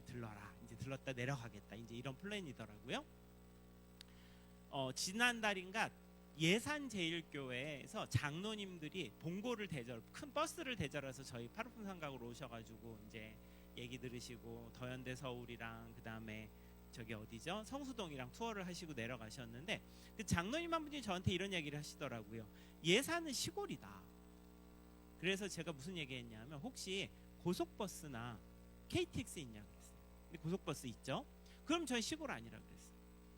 들러라. 이제 들렀다 내려가겠다. 이제 이런 플랜이더라고요. 지난달인가 예산제일교회에서 장로님들이 봉고를 큰 버스를 대절해서 저희 파르풍 삼각으로 오셔가지고 이제 얘기 들으시고 더현대 서울이랑 그 다음에 저기 어디죠? 성수동이랑 투어를 하시고 내려가셨는데 그 장로님 한 분이 저한테 이런 얘기를 하시더라고요. 예산은 시골이다. 그래서 제가 무슨 얘기했냐면 혹시 고속버스나 KTX 있냐 그랬어요. 근데 고속버스 있죠? 그럼 저희 시골 아니라 그랬어요.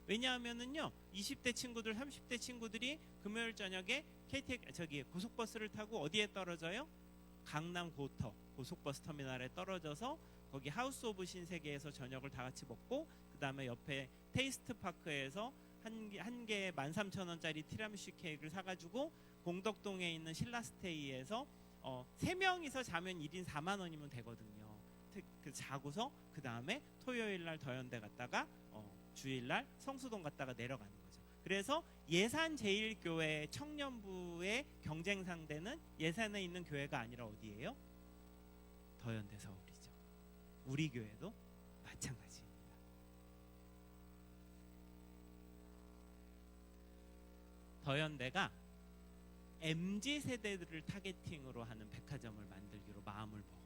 왜냐하면은요 20대 친구들 30대 친구들이 금요일 저녁에 고속버스를 타고 어디에 떨어져요? 강남 고속버스 터미널에 떨어져서 거기 하우스 오브 신세계에서 저녁을 다 같이 먹고 그 다음에 옆에 테이스트 파크에서 한 개 13,000원짜리 티라미슈 케이크를 사가지고 공덕동에 있는 신라스테이에서 3명이서 자면 1인 4만 원이면 되거든요. 자고서 그 다음에 토요일날 더현대 갔다가 주일날 성수동 갔다가 내려가는 거죠. 그래서 예산제일교회 청년부의 경쟁 상대는 예산에 있는 교회가 아니라 어디예요? 더현대 서울이죠. 우리 교회도 마찬가지입니다. 더현대가 MZ세대들을 타겟팅으로 하는 백화점을 만들기로 마음을 먹어요.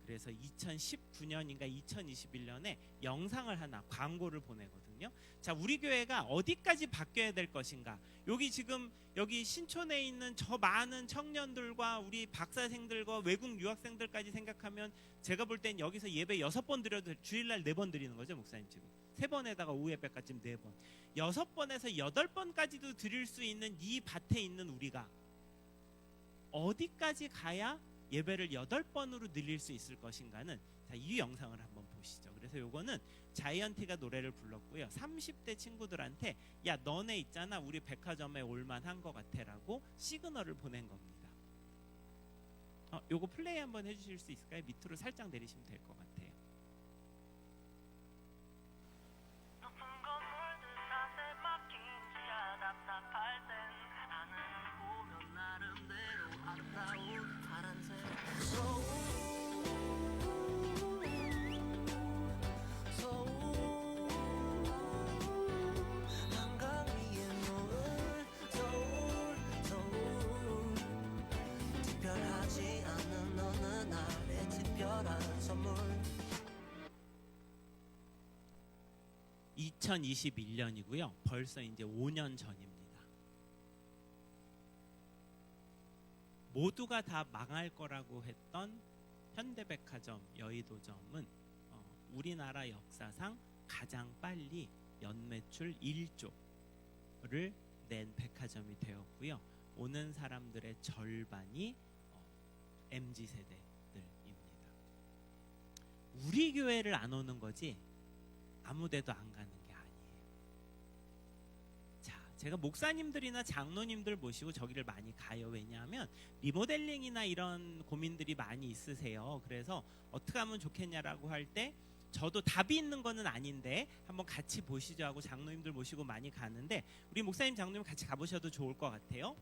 그래서 2019년인가 2021년에 영상을 하나 광고를 보내거든요. 자, 우리 교회가 어디까지 바뀌어야 될 것인가. 여기 신촌에 있는 저 많은 청년들과 우리 박사생들과 외국 유학생들까지 생각하면 제가 볼 땐 여기서 예배 6번 드려도 주일날 4번 드리는 거죠, 목사님 지금. 3번에다가 오후 예배까지 4번. 6번에서 8번까지도 드릴 수 있는 이 밭에 있는 우리가 어디까지 가야 예배를 8번으로 늘릴 수 있을 것인가는 자, 이 영상을 한번 보시죠. 그래서 요거는 자이언티가 노래를 불렀고요. 30대 친구들한테 야 너네 있잖아 우리 백화점에 올만한 것 같아 라고 시그널을 보낸 겁니다. 요거 플레이 한번 해주실 수 있을까요? 밑으로 살짝 내리시면 될 것 같아요. 특별하지 않은 어느 날의 특별한 선물 2021년이고요. 벌써 이제 5년 전입니다. 모두가 다 망할 거라고 했던 현대백화점 여의도점은 우리나라 역사상 가장 빨리 연매출 1조를 낸 백화점이 되었고요. 오는 사람들의 절반이 MZ세대들입니다. 우리 교회를 안 오는 거지 아무 데도 안 가는 게 아니에요. 자, 제가 목사님들이나 장로님들 모시고 저기를 많이 가요. 왜냐하면 리모델링이나 이런 고민들이 많이 있으세요. 그래서 어떻게 하면 좋겠냐라고 할 때 저도 답이 있는 거는 아닌데 한번 같이 보시죠 하고 장로님들 모시고 많이 가는데 우리 목사님 장로님 같이 가보셔도 좋을 것 같아요.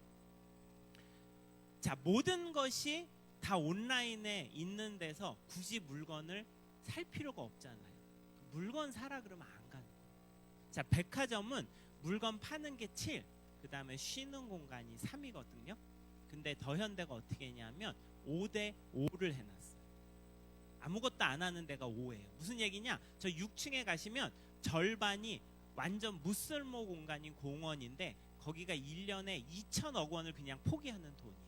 자, 모든 것이 다 온라인에 있는 데서 굳이 물건을 살 필요가 없잖아요. 물건 사라 그러면 안 가는 거예요. 자, 백화점은 물건 파는 게 7, 그 다음에 쉬는 공간이 3이거든요. 근데 더현대가 어떻게 했냐면 5대 5를 해놨어요. 아무것도 안 하는 데가 5예요. 무슨 얘기냐? 저 6층에 가시면 절반이 완전 무쓸모 공간인 공원인데 거기가 1년에 2천억 원을 그냥 포기하는 돈이에요.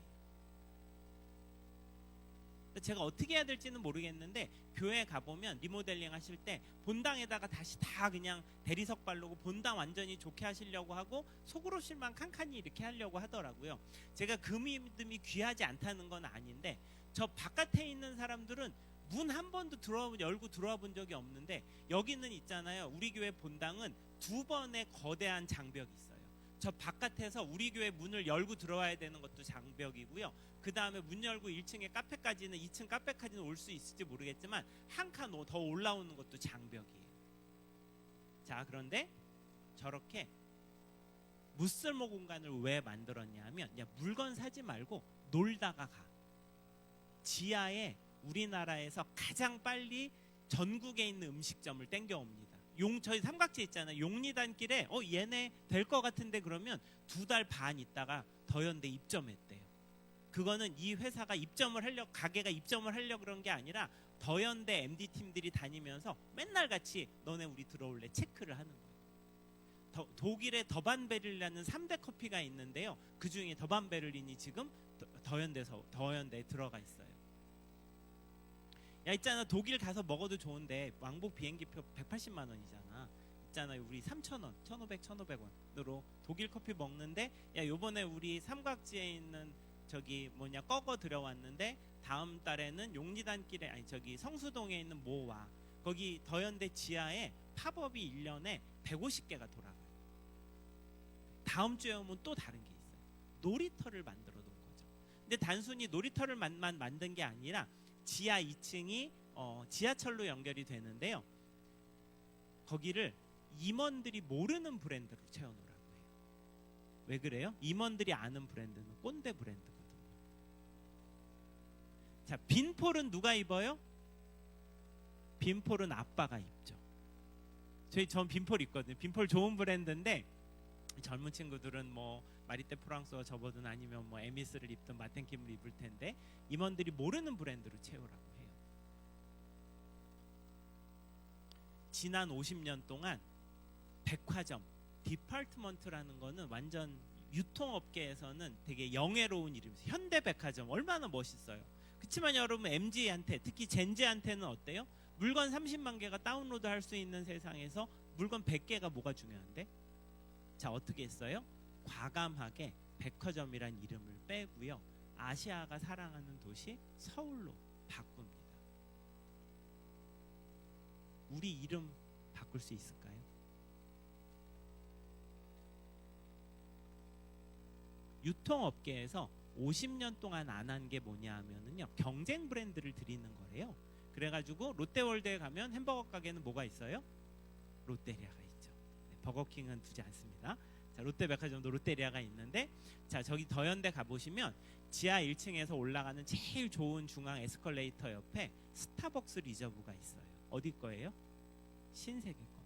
제가 어떻게 해야 될지는 모르겠는데 교회 가보면 리모델링 하실 때 본당에다가 다시 다 그냥 대리석 바르고 본당 완전히 좋게 하시려고 하고 속으로 실만 칸칸이 이렇게 하려고 하더라고요. 제가 그 믿음이 귀하지 않다는 건 아닌데 저 바깥에 있는 사람들은 문 한 번도 열고 들어와 본 적이 없는데 여기는 있잖아요. 우리 교회 본당은 2번의 거대한 장벽이 있어요. 저 바깥에서 우리 교회 문을 열고 들어와야 되는 것도 장벽이고요. 그 다음에 문 열고 1층에 카페까지는 2층 카페까지는 올 수 있을지 모르겠지만 한 칸 더 올라오는 것도 장벽이에요. 자, 그런데 저렇게 무쓸모 공간을 왜 만들었냐 하면 야, 물건 사지 말고 놀다가 가. 지하에 우리나라에서 가장 빨리 전국에 있는 음식점을 땡겨옵니다. 저희 삼각지 있잖아요. 용리단길에 얘네 될 것 같은데 그러면 2달 반 있다가 더현대 입점했대요. 그거는 이 회사가 가게가 입점을 하려고 그런 게 아니라 더현대 MD팀들이 다니면서 맨날 같이 너네 우리 들어올래 체크를 하는 거예요. 독일의 더반베를린이라는 3대 커피가 있는데요. 그 중에 더반베를린이 지금 더현대에 들어가 있어요. 야, 있잖아, 독일 가서 먹어도 좋은데 왕복 비행기표 180만 원이잖아. 있잖아요, 우리 3,000원, 1,500, 1,500원으로 독일 커피 먹는데 야, 요번에 우리 삼각지에 있는 꺼거 들여왔는데 다음 달에는 용리단길에 성수동에 있는 모와 거기 더현대 지하에 팝업이 1년에 150개가 돌아가요. 다음 주에 오면 또 다른 게 있어요. 놀이터를 만들어 놓은 거죠. 근데 단순히 놀이터를 만든 게 아니라 지하 2층이 지하철로 연결이 되는데요. 거기를 임원들이 모르는 브랜드로 채워놓으라고 해요. 왜 그래요? 임원들이 아는 브랜드는 꼰대 브랜드거든요. 자, 빈폴은 누가 입어요? 빈폴은 아빠가 입죠. 전 빈폴 입거든요. 빈폴 좋은 브랜드인데 젊은 친구들은 뭐 마리떼 프랑스와 접어든 아니면 뭐 에미스를 입든 마텐킴을 입을 텐데 임원들이 모르는 브랜드로 채우라고 해요. 지난 50년 동안 백화점, 디파트먼트라는 거는 완전 유통업계에서는 되게 영예로운 이름이에요. 현대백화점 얼마나 멋있어요. 그렇지만 여러분 MZ한테 특히 젠지한테는 어때요? 물건 30만 개가 다운로드 할 수 있는 세상에서 물건 100개가 뭐가 중요한데? 자, 어떻게 했어요? 과감하게 백화점이란 이름을 빼고요. 아시아가 사랑하는 도시 서울로 바꿉니다. 우리 이름 바꿀 수 있을까요? 유통업계에서 50년 동안 안 한 게 뭐냐 하면은요, 경쟁 브랜드를 들이는 거래요. 그래가지고 롯데월드에 가면 햄버거 가게는 뭐가 있어요? 롯데리아가 있죠. 네, 버거킹은 두지 않습니다. 자, 롯데백화점도 롯데리아가 있는데, 자, 저기 더현대 가보시면 지하 1층에서 올라가는 제일 좋은 중앙 에스컬레이터 옆에 스타벅스 리저브가 있어요. 어디 거예요? 신세계 거거든요.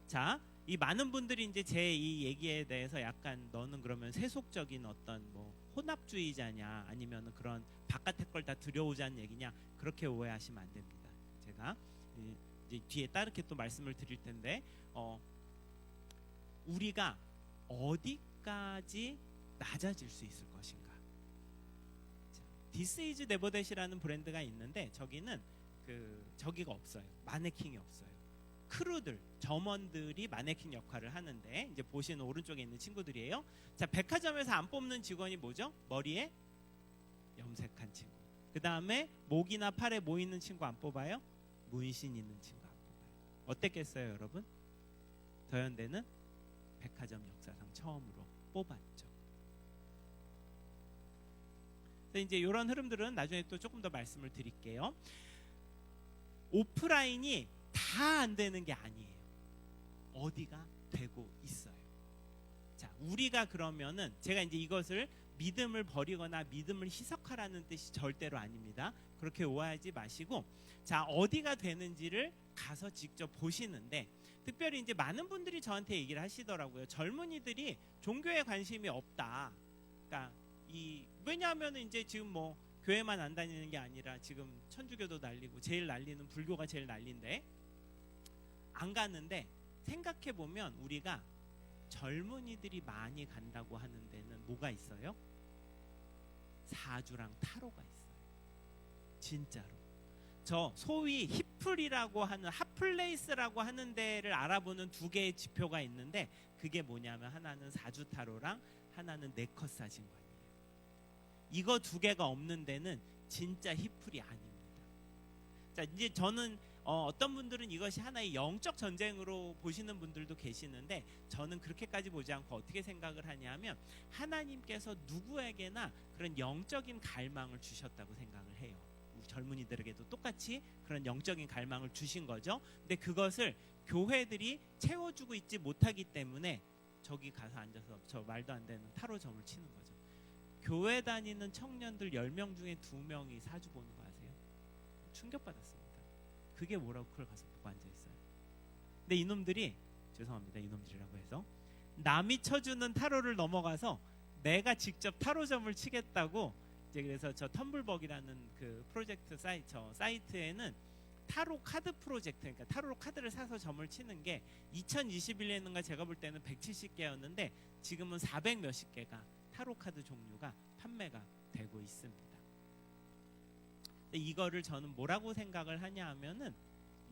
자, 이 많은 분들이 이제 제 이 얘기에 대해서 약간 너는 그러면 세속적인 어떤 뭐 혼합주의자냐 아니면 그런 바깥의 걸 다 들여오자는 얘기냐 그렇게 오해하시면 안 됩니다. 제가 이제 이제 뒤에 따르게 또 말씀을 드릴 텐데 우리가 어디까지 낮아질 수 있을 것인가. This is never that이라는 브랜드가 있는데 저기는 저기가 없어요. 마네킹이 없어요. 크루들, 점원들이 마네킹 역할을 하는데 이제 보시는 오른쪽에 있는 친구들이에요. 자, 백화점에서 안 뽑는 직원이 뭐죠? 머리에 염색한 친구. 그 다음에 목이나 팔에 뭐 있는 친구 안 뽑아요? 문신 있는 친구 안 뽑아요. 어땠겠어요, 여러분? 더현대는 백화점 역사상 처음으로 뽑았죠. 그래서 이제 이런 흐름들은 나중에 또 조금 더 말씀을 드릴게요. 오프라인이 다 안 되는 게 아니에요. 어디가 되고 있어요. 자, 우리가 그러면은 제가 이제 이것을 믿음을 버리거나 믿음을 희석하라는 뜻이 절대로 아닙니다. 그렇게 오해하지 마시고, 자, 어디가 되는지를 가서 직접 보시는데, 특별히 이제 많은 분들이 저한테 얘기를 하시더라고요. 젊은이들이 종교에 관심이 없다. 그러니까 왜냐하면 이제 지금 뭐 교회만 안 다니는 게 아니라 지금 천주교도 난리고 제일 난리는 불교가 제일 난리인데 안 가는데, 생각해 보면 우리가 젊은이들이 많이 간다고 하는 데는 뭐가 있어요? 사주랑 타로가 있어요. 진짜로. 저 소위 히플이라고 하는 핫플레이스라고 하는 데를 알아보는 두 개의 지표가 있는데, 그게 뭐냐면 하나는 사주 타로랑 하나는 네컷 사진관이에요. 이거 두 개가 없는 데는 진짜 히플이 아닙니다. 자, 이제 저는 어떤 분들은 이것이 하나의 영적 전쟁으로 보시는 분들도 계시는데, 저는 그렇게까지 보지 않고 어떻게 생각을 하냐면, 하나님께서 누구에게나 그런 영적인 갈망을 주셨다고 생각을 해요. 우리 젊은이들에게도 똑같이 그런 영적인 갈망을 주신 거죠. 근데 그것을 교회들이 채워주고 있지 못하기 때문에 저기 가서 앉아서 저 말도 안 되는 타로점을 치는 거죠. 교회 다니는 청년들 10명 중에 2명이 사주 보는 거 아세요? 충격받았습니다. 그게 뭐라고 그걸 가서 보고 앉아있어요. 근데 이놈들이, 죄송합니다, 이놈들이라고 해서 남이 쳐주는 타로를 넘어가서 내가 직접 타로점을 치겠다고, 이제 그래서 저 텀블벅이라는 그 프로젝트 사이트에는 타로 카드 프로젝트, 그러니까 타로 카드를 사서 점을 치는 게 2021년인가 제가 볼 때는 170개였는데 지금은 400 몇십 개가 타로 카드 종류가 판매가 되고 있습니다. 이거를 저는 뭐라고 생각을 하냐 하면은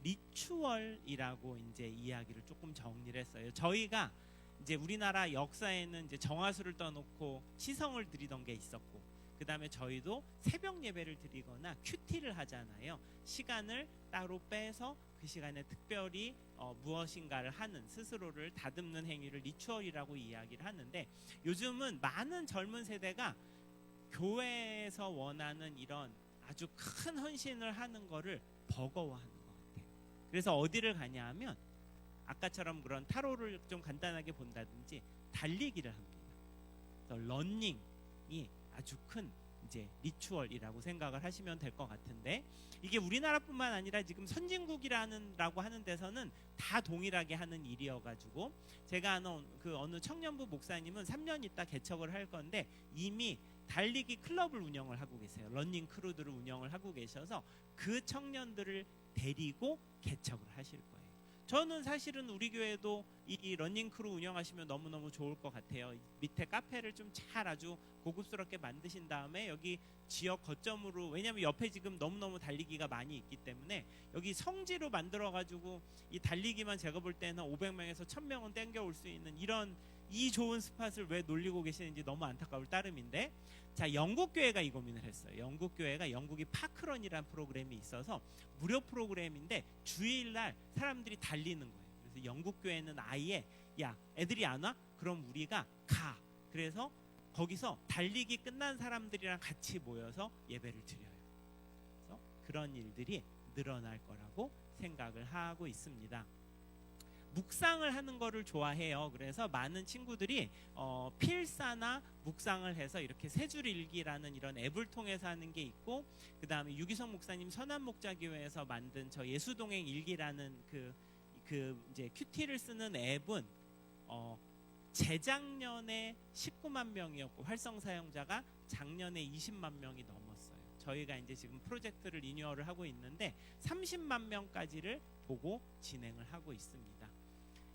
리추얼이라고 이제 이야기를 조금 정리를 했어요. 저희가 이제 우리나라 역사에는 이제 정화수를 떠놓고 시성을 드리던 게 있었고, 그 다음에 저희도 새벽 예배를 드리거나 큐티를 하잖아요. 시간을 따로 빼서 그 시간에 특별히 무엇인가를 하는, 스스로를 다듬는 행위를 리추얼이라고 이야기를 하는데, 요즘은 많은 젊은 세대가 교회에서 원하는 이런 아주 큰 헌신을 하는 거를 버거워하는 것 같아요. 그래서 어디를 가냐 하면 아까처럼 그런 타로를 좀 간단하게 본다든지 달리기를 합니다. 그래서 러닝이 아주 큰 이제 리추얼이라고 생각을 하시면 될 것 같은데, 이게 우리나라뿐만 아니라 지금 선진국이라고 하는 데서는 다 동일하게 하는 일이어가지고, 제가 아는 그 어느 청년부 목사님은 3년 있다 개척을 할 건데 이미 달리기 클럽을 운영을 하고 계세요. 러닝 크루들을 운영을 하고 계셔서 그 청년들을 데리고 개척을 하실 거예요. 저는 사실은 우리 교회도 이 러닝 크루 운영하시면 너무너무 좋을 것 같아요. 밑에 카페를 좀 잘 아주 고급스럽게 만드신 다음에 여기 지역 거점으로, 왜냐하면 옆에 지금 너무너무 달리기가 많이 있기 때문에 여기 성지로 만들어가지고 이 달리기만 제가 볼 때는 500명에서 1000명은 땡겨올 수 있는 이 좋은 스팟을 왜 놀리고 계시는지 너무 안타까울 따름인데, 자, 영국 교회가 이 고민을 했어요. 영국 교회가 영국이 파크런이라는 프로그램이 있어서 무료 프로그램인데 주일날 사람들이 달리는 거예요. 그래서 영국 교회는 아예, 야, 애들이 안 와? 그럼 우리가 가. 그래서 거기서 달리기 끝난 사람들이랑 같이 모여서 예배를 드려요. 그래서 그런 일들이 늘어날 거라고 생각을 하고 있습니다. 묵상을 하는 거를 좋아해요. 그래서 많은 친구들이 필사나 묵상을 해서 이렇게 세 줄 일기라는 이런 앱을 통해서 하는 게 있고, 그 다음에 유기성 목사님 선한목자교회에서 만든 저 예수동행 일기라는 그 이제 큐티를 쓰는 앱은 재작년에 19만 명이었고 활성 사용자가 작년에 20만 명이 넘었어요. 저희가 이제 지금 프로젝트를 리뉴얼을 하고 있는데 30만 명까지를 보고 진행을 하고 있습니다.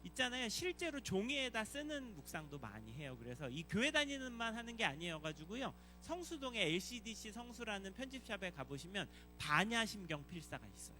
있잖아요. 실제로 종이에다 쓰는 묵상도 많이 해요. 그래서 이 교회 다니는만 하는 게 아니어 가지고요. 성수동에 LCDC 성수라는 편집샵에 가보시면 반야심경 필사가 있어요.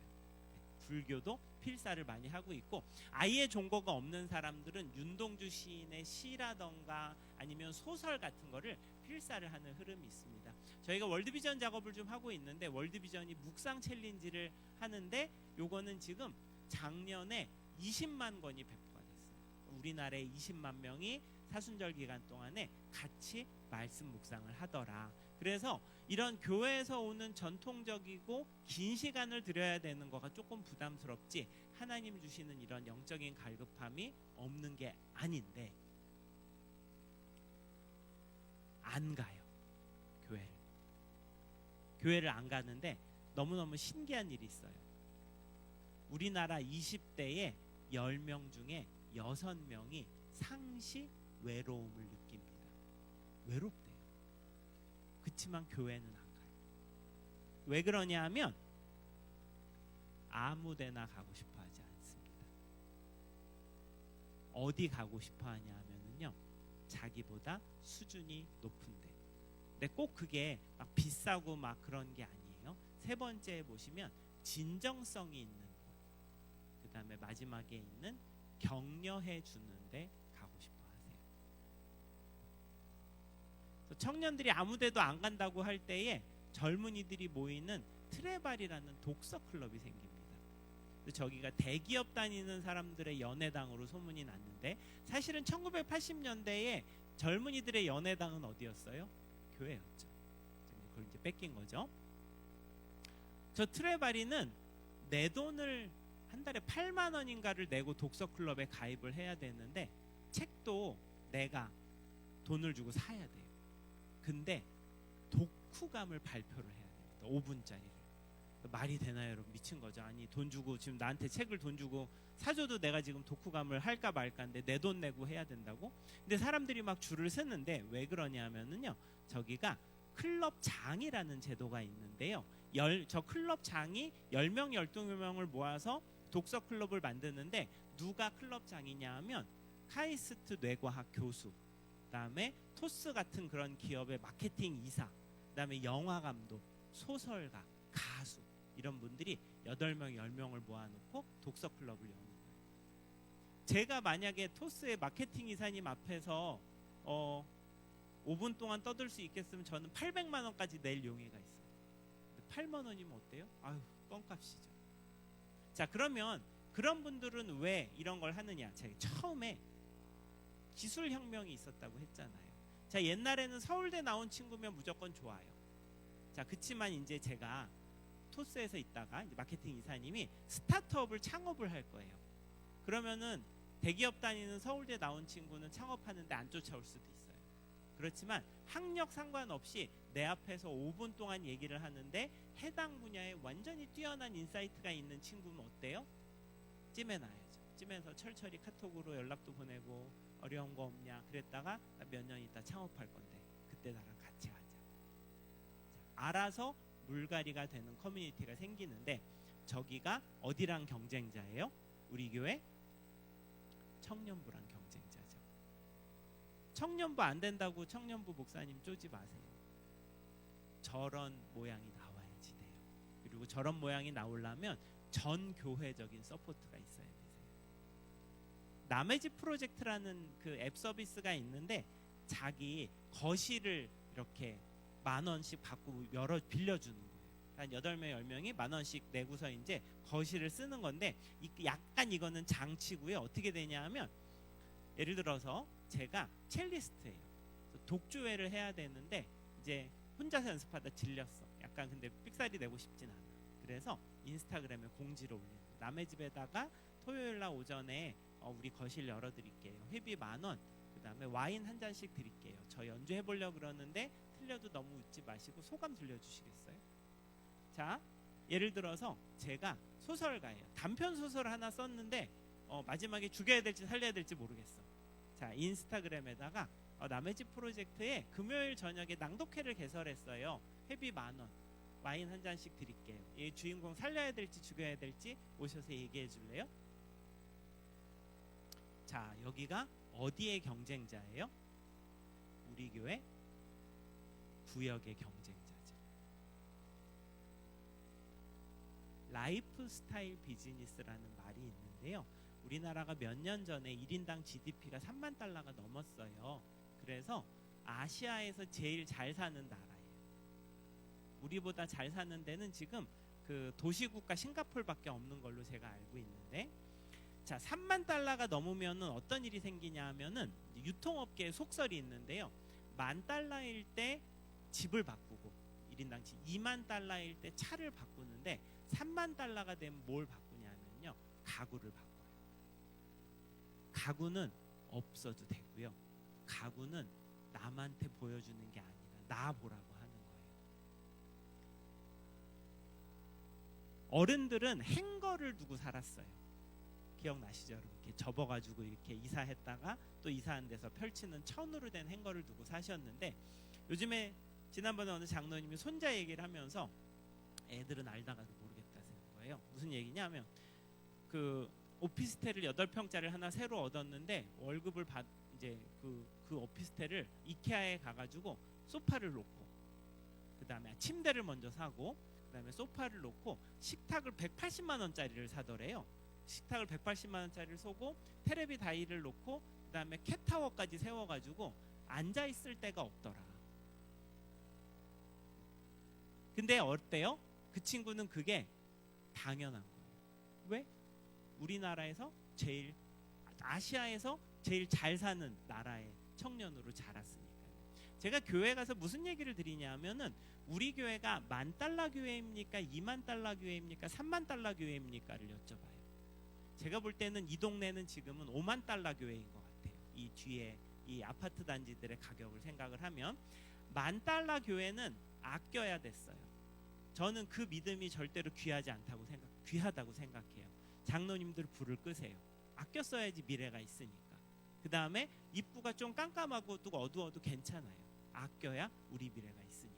불교도 필사를 많이 하고 있고, 아예 종거가 없는 사람들은 윤동주 시인의 시라던가 아니면 소설 같은 거를 필사를 하는 흐름이 있습니다. 저희가 월드비전 작업을 좀 하고 있는데, 월드비전이 묵상 챌린지를 하는데 요거는 지금 작년에 20만 권이 배포가 됐어요. 우리나라에 20만 명이 사순절 기간 동안에 같이 말씀 묵상을 하더라. 그래서 이런 교회에서 오는 전통적이고 긴 시간을 들여야 되는 거가 조금 부담스럽지, 하나님 주시는 이런 영적인 갈급함이 없는 게 아닌데 안 가요. 교회를 안 가는데 너무너무 신기한 일이 있어요. 우리나라 20대의 10명 중에 6명이 상시 외로움을 느낍니다. 외롭대요. 그치만 교회는 안 가요. 왜 그러냐 하면 아무 데나 가고 싶어 하지 않습니다. 어디 가고 싶어 하냐 하면은요, 자기보다 수준이 높은데. 근데 꼭 그게 막 비싸고 막 그런 게 아니에요. 세 번째에 보시면 진정성이 있는 곳, 그 다음에 마지막에 있는 격려해 주는데 가고 싶어 하세요. 청년들이 아무 데도 안 간다고 할 때에 젊은이들이 모이는 트레발이라는 독서 클럽이 생깁니다. 저기가 대기업 다니는 사람들의 연애당으로 소문이 났는데, 사실은 1980년대에 젊은이들의 연애당은 어디였어요? 교회였죠. 그걸 이제 뺏긴 거죠. 저 트레바리는 내 돈을 한 달에 8만 원인가를 내고 독서 클럽에 가입을 해야 되는데, 책도 내가 돈을 주고 사야 돼요. 근데 독후감을 발표를 해야 됩니다. 5분짜리를. 말이 되나요, 여러분? 미친 거죠. 아니, 돈 주고 지금 나한테 책을 돈 주고 사줘도 내가 지금 독후감을 할까 말까인데 내 돈 내고 해야 된다고? 근데 사람들이 막 줄을 서는데 왜 그러냐면은요, 저기가 클럽장이라는 제도가 있는데요. 저 클럽장이 10명, 12명을 모아서 독서 클럽을 만드는데, 누가 클럽장이냐 하면 카이스트 뇌과학 교수, 그다음에 토스 같은 그런 기업의 마케팅 이사, 그다음에 영화 감독, 소설가, 가수, 이런 분들이 8명, 10명을 모아놓고 독서 클럽을 여는 거예요. 제가 만약에 토스의 마케팅 이사님 앞에서 5분 동안 떠들 수 있겠으면 저는 800만 원까지 낼 용의가 있어요. 8만 원이면 어때요? 아유, 껌값이죠. 자, 그러면 그런 분들은 왜 이런 걸 하느냐? 제가 처음에 기술혁명이 있었다고 했잖아요. 자, 옛날에는 서울대 나온 친구면 무조건 좋아요. 자, 그치만 이제 제가 토스에서 있다가 이제 마케팅 이사님이 스타트업을 창업을 할 거예요. 그러면은 대기업 다니는 서울대 나온 친구는 창업하는데 안 쫓아올 수도 있어요. 그렇지만 학력 상관없이 내 앞에서 5분 동안 얘기를 하는데 해당 분야에 완전히 뛰어난 인사이트가 있는 친구는 어때요? 찜해놔야죠. 찜해서 철철이 카톡으로 연락도 보내고 어려운 거 없냐 그랬다가 몇 년 있다 창업할 건데 그때 나랑 같이 하자. 자, 알아서 물갈이가 되는 커뮤니티가 생기는데, 저기가 어디랑 경쟁자예요? 우리 교회 청년부랑 경쟁자죠. 청년부 안 된다고 청년부 목사님 쪼지 마세요. 저런 모양이 나와야지 돼요. 그리고 저런 모양이 나오려면 전 교회적인 서포트가 있어야 되세요. 남의 집 프로젝트라는 그 앱 서비스가 있는데, 자기 거실을 이렇게 10,000원씩 받고 빌려주는 거예요. 한 8명, 10명이 10,000원씩 내고서 이제 거실을 쓰는 건데, 약간 이거는 장치고요. 어떻게 되냐 하면, 예를 들어서 제가 첼리스트예요. 독주회를 해야 되는데 이제 혼자서 연습하다 질렸어. 약간 근데 삑사리 내고 싶진 않아. 그래서 인스타그램에 공지를 올리는, 남의 집에다가 토요일날 오전에 우리 거실 열어드릴게요. 회비 10,000원. 그 다음에 와인 한 잔씩 드릴게요. 저 연주해보려고 그러는데 틀려도 너무 웃지 마시고 소감 들려주시겠어요? 자, 예를 들어서 제가 소설가예요. 단편 소설 하나 썼는데 마지막에 죽여야 될지 살려야 될지 모르겠어. 자, 인스타그램에다가 남의 집 프로젝트에 금요일 저녁에 낭독회를 개설했어요. 회비 10,000원. 와인 한 잔씩 드릴게요. 이 주인공 살려야 될지 죽여야 될지 오셔서 얘기해 줄래요? 자, 여기가 어디의 경쟁자예요? 우리 교회 구역의 경쟁자죠. 라이프 스타일 비즈니스라는 말이 있는데요. 우리나라가 몇 년 전에 1인당 GDP가 3만 달러가 넘었어요. 그래서 아시아에서 제일 잘 사는 나라예요. 우리보다 잘 사는 데는 지금 그 도시국가 싱가포르밖에 없는 걸로 제가 알고 있는데, 자, 3만 달러가 넘으면은 어떤 일이 생기냐 하면은 유통업계에 속설이 있는데요. 10,000달러일 때 집을 바꾸고 1인당 2만 달러일 때 차를 바꾸는데 3만 달러가 되면 뭘 바꾸냐면요. 가구를 바꿔요. 가구는 없어도 되고요. 가구는 남한테 보여주는 게 아니라 나 보라고 하는 거예요. 어른들은 행거를 두고 살았어요. 기억나시죠? 이렇게 접어가지고 이렇게 이사했다가 또 이사한 데서 펼치는 천으로 된 행거를 두고 사셨는데, 요즘에 지난번에 어느 장로님이 손자 얘기를 하면서 애들은 알다가도 모르겠다는 거예요. 무슨 얘기냐면 그 오피스텔을 8평짜리를 하나 새로 얻었는데 월급을 이제 그 오피스텔을 이케아에 가가지고 소파를 놓고, 그 다음에 침대를 먼저 사고, 그 다음에 소파를 놓고 식탁을 180만 원짜리를 사더래요. 식탁을 180만 원짜리를 쏘고 테레비 다이를 놓고 그 다음에 캣타워까지 세워가지고 앉아있을 데가 없더라. 근데 어때요? 그 친구는 그게 당연한 거예요. 왜? 우리나라에서 제일, 아시아에서 제일 잘 사는 나라의 청년으로 자랐으니까요. 제가 교회 가서 무슨 얘기를 드리냐면은 우리 교회가 10,000달러 교회입니까? 20,000달러 교회입니까? 30,000달러 교회입니까를 여쭤봐요. 제가 볼 때는 이 동네는 지금은 50,000달러 교회인 것 같아요. 이 뒤에 이 아파트 단지들의 가격을 생각을 하면 10,000달러 교회는 아껴야 됐어요. 저는 그 믿음이 절대로 귀하다고 생각해요. 장로님들 불을 끄세요. 아껴 써야지 미래가 있으니까. 그 다음에 입구가 좀 깜깜하고 또 어두워도 괜찮아요. 아껴야 우리 미래가 있으니까.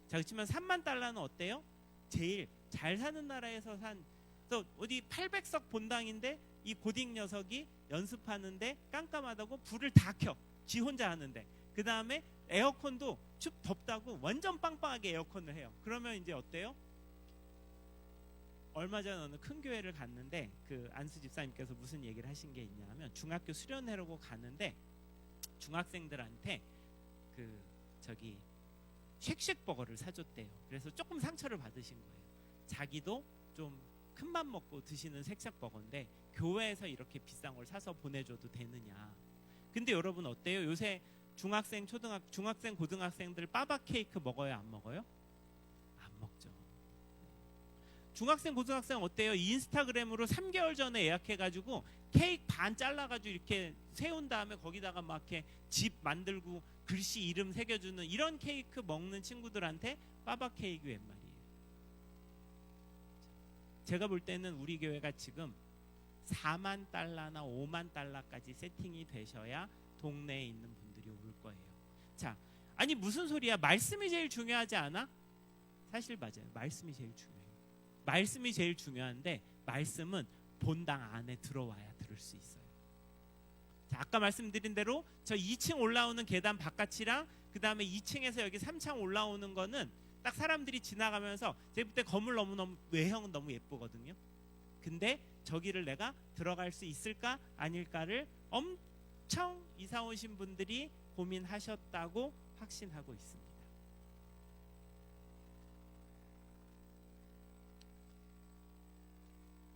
자, 그렇지만 3만 달러는 어때요? 제일 잘 사는 나라에서 또 어디 800석 본당인데 이 고딩 녀석이 연습하는데 깜깜하다고 불을 다 켜. 지 혼자 하는데. 그 다음에 에어컨도 덥다고 완전 빵빵하게 에어컨을 해요. 그러면 이제 어때요? 얼마 전 어느 큰 교회를 갔는데 그 안수 집사님께서 무슨 얘기를 하신 게 있냐면, 중학교 수련회라고 가는데 중학생들한테 그 저기 쉑쉑버거를 사줬대요. 그래서 조금 상처를 받으신 거예요. 자기도 좀 큰맘 먹고 드시는 쉑쉑버거인데 교회에서 이렇게 비싼 걸 사서 보내줘도 되느냐. 근데 여러분 어때요? 요새 중학생, 고등학생들 빠바 케이크 먹어요, 안 먹어요? 안 먹죠. 중학생, 고등학생 어때요? 인스타그램으로 3개월 전에 예약해가지고 케이크 반 잘라가지고 이렇게 세운 다음에 거기다가 막 이렇게 집 만들고 글씨 이름 새겨주는 이런 케이크 먹는 친구들한테 빠바 케이크 웬 말이에요. 제가 볼 때는 우리 교회가 지금 4만 달러나 5만 달러까지 세팅이 되셔야 동네에 있는 분들이 올 거예요. 자, 아니 무슨 소리야? 말씀이 제일 중요하지 않아? 사실 맞아요. 말씀이 제일 중요해요. 말씀이 제일 중요한데 말씀은 본당 안에 들어와야 들을 수 있어요. 자, 아까 말씀드린 대로 저 2층 올라오는 계단 바깥이랑 그 다음에 2층에서 여기 3층 올라오는 거는 딱 사람들이 지나가면서 제가 볼 때 건물 너무너무 외형은 너무 예쁘거든요. 근데 저기를 내가 들어갈 수 있을까 아닐까를 엄청 이사 오신 분들이 고민하셨다고 확신하고 있습니다.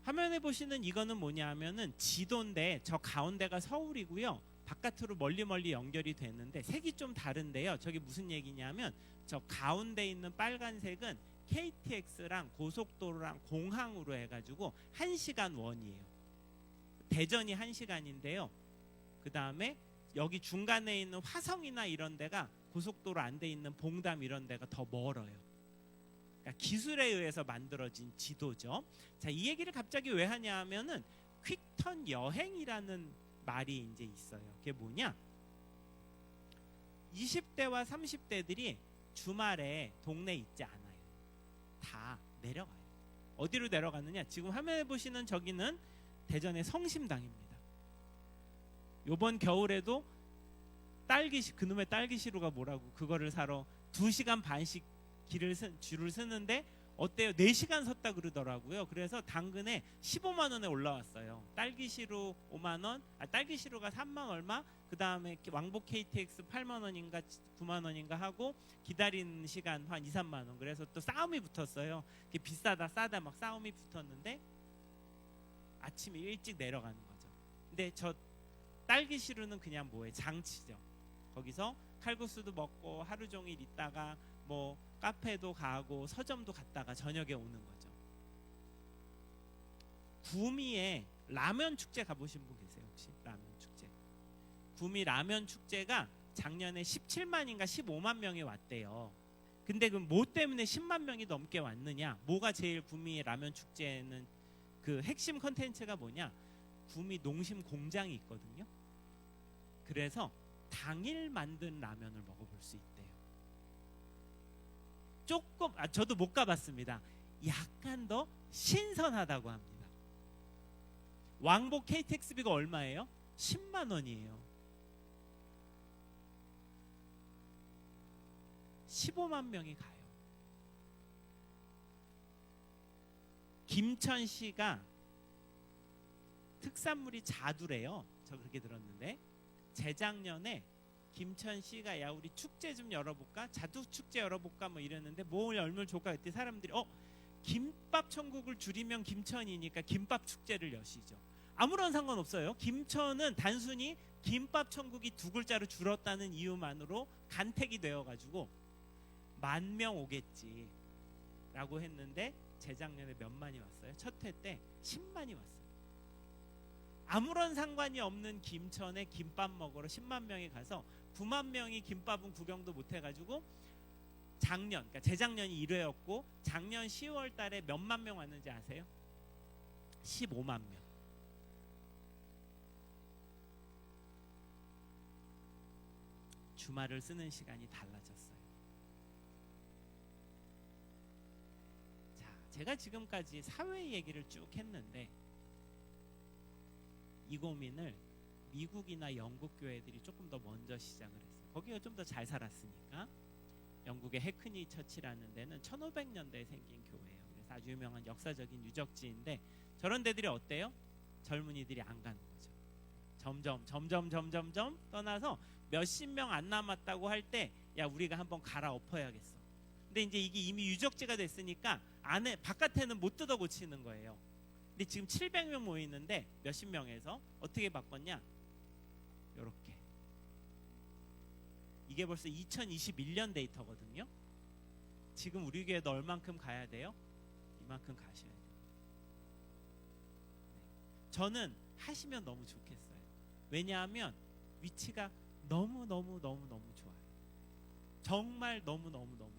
화면에 보시는 이거는 뭐냐 하면은 지도인데 저 가운데가 서울이고요. 바깥으로 멀리 연결이 되는데 색이 좀 다른데요. 저게 무슨 얘기냐면 저 가운데 있는 빨간색은 KTX랑 고속도로랑 공항으로 해가지고 1시간 원이에요. 대전이 1시간인데요. 그 다음에 여기 중간에 있는 화성이나 이런 데가 고속도로 안 돼 있는 봉담 이런 데가 더 멀어요. 그러니까 기술에 의해서 만들어진 지도죠. 자, 이 얘기를 갑자기 왜 하냐 하면은 퀵턴 여행이라는 말이 이제 있어요. 그게 뭐냐? 20대와 30대들이 주말에 동네 있지 않아요. 다 내려가요. 어디로 내려가느냐? 지금 화면에 보시는 저기는 대전의 성심당입니다. 요번 겨울에도 그놈의 딸기시루가 뭐라고 그거를 사러 2시간 반씩 줄을 서는데 어때요? 4시간 섰다 그러더라고요. 그래서 당근에 15만 원에 올라왔어요. 딸기시루 5만 원, 딸기시루가 3만 얼마, 그 다음에 왕복 KTX 8만 원인가 9만 원인가 하고 기다리는 시간 한 2, 3만 원. 그래서 또 싸움이 붙었어요. 비싸다 싸다 막 싸움이 붙었는데 아침에 일찍 내려가는 거죠. 근데 저 딸기시루는 그냥 뭐예요? 장치죠. 거기서 칼국수도 먹고 하루 종일 있다가 뭐 카페도 가고 서점도 갔다가 저녁에 오는 거죠. 구미에 라면 축제 가보신 분 계세요? 혹시 라면 축제? 구미 라면 축제가 작년에 17만인가 15만 명이 왔대요. 근데 그 뭐 때문에 10만 명이 넘게 왔느냐? 뭐가 제일 구미 라면 축제는 그 핵심 컨텐츠가 뭐냐? 구미 농심 공장이 있거든요. 그래서 당일 만든 라면을 먹어볼 수 있대요. 조금 저도 못 가봤습니다. 약간 더 신선하다고 합니다. 왕복 KTX비가 얼마예요? 10만 원이에요. 15만 명이 가요. 김천시가 특산물이 자두래요. 저 그렇게 들었는데 재작년에 김천시가 야 우리 축제 좀 열어볼까? 자두 축제 열어볼까? 뭐 이랬는데 뭘 열면 좋을까? 그때 사람들이 김밥 천국을 줄이면 김천이니까 김밥 축제를 여시죠. 아무런 상관없어요. 김천은 단순히 김밥 천국이 2글자로 줄었다는 이유만으로 간택이 되어가지고 10,000명 오겠지 라고 했는데 재작년에 몇만이 왔어요? 첫 회 때 10만이 왔어요. 아무런 상관이 없는 김천에 김밥 먹으러 10만 명이 가서 9만 명이 김밥은 구경도 못 해가지고 그러니까 재작년이 1회였고 작년 10월 달에 몇만 명 왔는지 아세요? 15만 명. 주말을 쓰는 시간이 달라졌어요. 자, 제가 지금까지 사회 얘기를 쭉 했는데 이 고민을 미국이나 영국 교회들이 조금 더 먼저 시작을 했어요. 거기가 좀 더 잘 살았으니까. 영국의 해크니 처치라는 데는 1500년대에 생긴 교회예요. 그래서 아주 유명한 역사적인 유적지인데 저런 데들이 어때요? 젊은이들이 안 가는 거죠. 점점 떠나서 몇십 명 안 남았다고 할 때 야 우리가 한번 갈아엎어야겠어. 근데 이제 이게 이미 유적지가 됐으니까 바깥에는 못 뜯어 고치는 거예요. 근데 지금 700명 모이는데 몇십 명에서 어떻게 바꿨냐? 요렇게. 이게 벌써 2021년 데이터거든요. 지금 우리 교회도 얼만큼 가야 돼요? 이만큼 가셔야 돼요. 저는 하시면 너무 좋겠어요. 왜냐하면 위치가 너무너무 좋아요. 정말 너무너무 좋아요.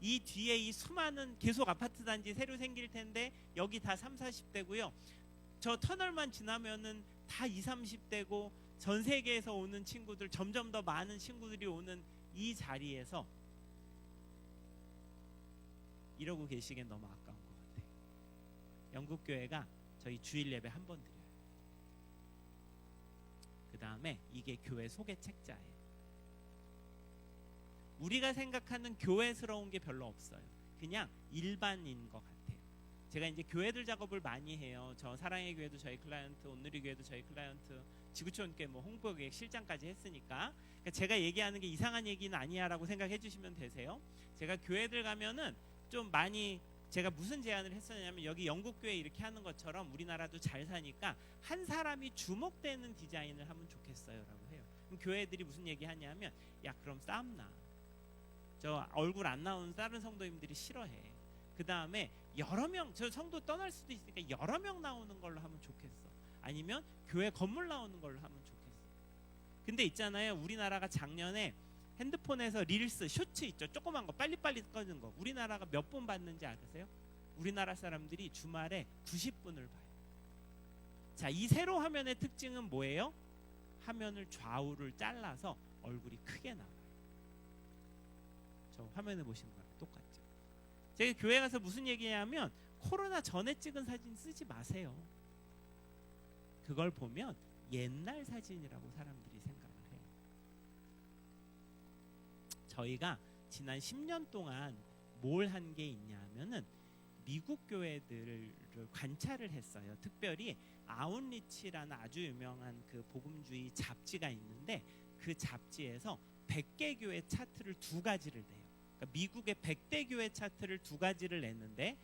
이 뒤에 이 수많은 계속 아파트 단지 새로 생길 텐데 여기 다 30, 40대고요. 저 터널만 지나면은 다 20, 30대고 전 세계에서 오는 친구들, 점점 더 많은 친구들이 오는 이 자리에서 이러고 계시기엔 너무 아까운 것 같아요. 영국 교회가 저희 주일 예배 한 번 드려요. 그 다음에 이게 교회 소개 책자예요. 우리가 생각하는 교회스러운 게 별로 없어요. 그냥 일반인 것 같아요. 제가 이제 교회들 작업을 많이 해요. 저 사랑의 교회도 저희 클라이언트, 온누리 교회도 저희 클라이언트, 지구촌교회 뭐 홍보기획 실장까지 했으니까 그러니까 제가 얘기하는 게 이상한 얘기는 아니야라고 생각해 주시면 되세요. 제가 교회들 가면은 좀 많이 제가 무슨 제안을 했었냐면 여기 영국 교회 이렇게 하는 것처럼 우리나라도 잘 사니까 한 사람이 주목되는 디자인을 하면 좋겠어요라고 해요. 그럼 교회들이 무슨 얘기하냐면 야 그럼 싸움나. 저 얼굴 안 나오는 다른 성도님들이 싫어해. 그 다음에 여러 명, 저 성도 떠날 수도 있으니까 여러 명 나오는 걸로 하면 좋겠어. 아니면 교회 건물 나오는 걸로 하면 좋겠어. 근데 있잖아요. 우리나라가 작년에 핸드폰에서 릴스, 쇼츠 있죠. 조그만 거 빨리빨리 꺼는 거. 우리나라가 몇 분 봤는지 아세요? 우리나라 사람들이 주말에 90분을 봐요. 자, 이 세로 화면의 특징은 뭐예요? 화면을 좌우를 잘라서 얼굴이 크게 나와요. 저 화면에 보시는 거랑 똑같죠. 제가 교회 가서 무슨 얘기냐면 코로나 전에 찍은 사진 쓰지 마세요. 그걸 보면 옛날 사진이라고 사람들이 생각을 해요. 저희가 지난 10년 동안 뭘 한 게 있냐 하면은 미국 교회들을 관찰을 했어요. 특별히 아웃리치라는 아주 유명한 그 복음주의 잡지가 있는데 그 잡지에서 100개 교회 차트를 두 가지를 내요. 그러니까 미국의 100대 교회 차트를 두 가지를 냈는데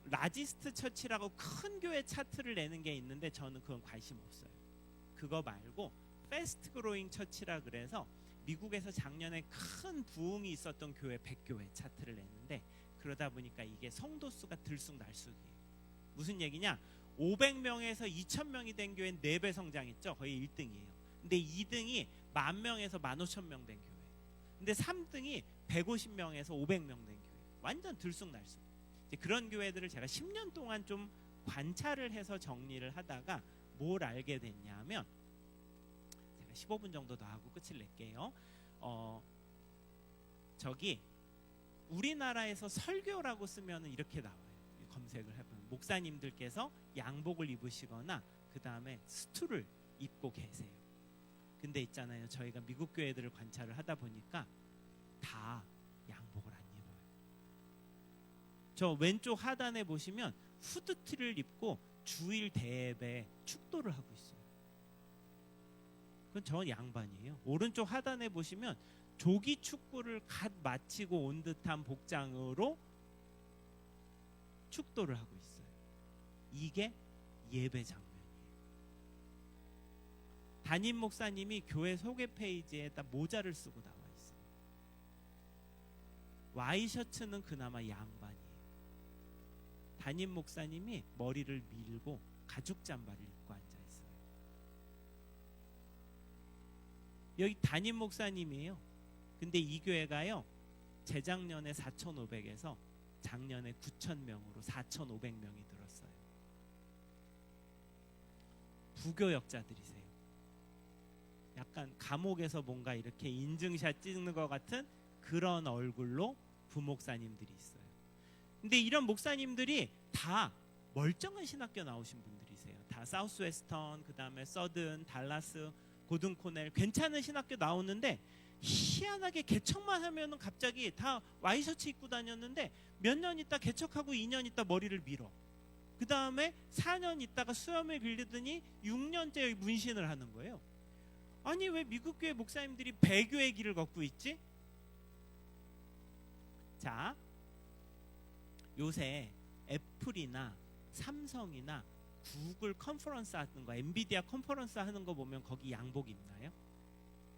라지스트 처치라고 큰 교회 차트를 내는 게 있는데 저는 그건 관심 없어요. 그거 말고 패스트 그로잉 처치라 그래서 미국에서 작년에 큰 부흥이 있었던 교회 100교회 차트를 냈는데 그러다 보니까 이게 성도 수가 들쑥날쑥이에요. 무슨 얘기냐? 500명에서 2000명이 된 교회는 4배 성장했죠. 거의 1등이에요. 근데 2등이 10,000명에서 15,000명 된 교회. 근데 3등이 150명에서 500명 된 교회. 완전 들쑥날쑥. 이제 그런 교회들을 제가 10년 동안 좀 관찰을 해서 정리를 하다가 뭘 알게 됐냐면 제가 15분 정도 더 하고 끝을 낼게요. 저기 우리나라에서 설교라고 쓰면 이렇게 나와요. 검색을 해보면 목사님들께서 양복을 입으시거나 그 다음에 스투를 입고 계세요. 근데 있잖아요. 저희가 미국 교회들을 관찰을 하다 보니까 다 양복을 안 입어요. 저 왼쪽 하단에 보시면 후드티를 입고 주일 대예배 축도를 하고 있어요. 그건 저 양반이에요. 오른쪽 하단에 보시면 조기 축구를 갓 마치고 온 듯한 복장으로 축도를 하고 있어요. 이게 예배 장면이에요. 담임 목사님이 교회 소개 페이지에다 모자를 쓰고 나와 있어요. 와이셔츠는 그나마 양반이에요. 담임 목사님이 머리를 밀고 가죽 잠바를 입고 앉아 있어요. 여기 담임 목사님이에요. 근데 이 교회가요, 재작년에 4,500에서 작년에 9,000명으로 4,500명이 들었어요. 부교역자들이세요. 약간 감옥에서 뭔가 이렇게 인증샷 찍는 것 같은 그런 얼굴로 부목사님들이 있어요. 근데 이런 목사님들이 다 멀쩡한 신학교 나오신 분들이세요. 다 사우스웨스턴, 그 다음에 서든, 달라스, 고든 코넬 괜찮은 신학교 나오는데 희한하게 개척만 하면은 갑자기 다 와이셔츠 입고 다녔는데 몇 년 있다 개척하고 2년 있다 머리를 밀어. 그 다음에 4년 있다가 수염을 빌리더니 6년째 문신을 하는 거예요. 아니 왜 미국 교회 목사님들이 배교의 길을 걷고 있지? 자, 요새 애플이나 삼성이나 구글 컨퍼런스 하는 거, 엔비디아 컨퍼런스 하는 거 보면 거기 양복 입나요?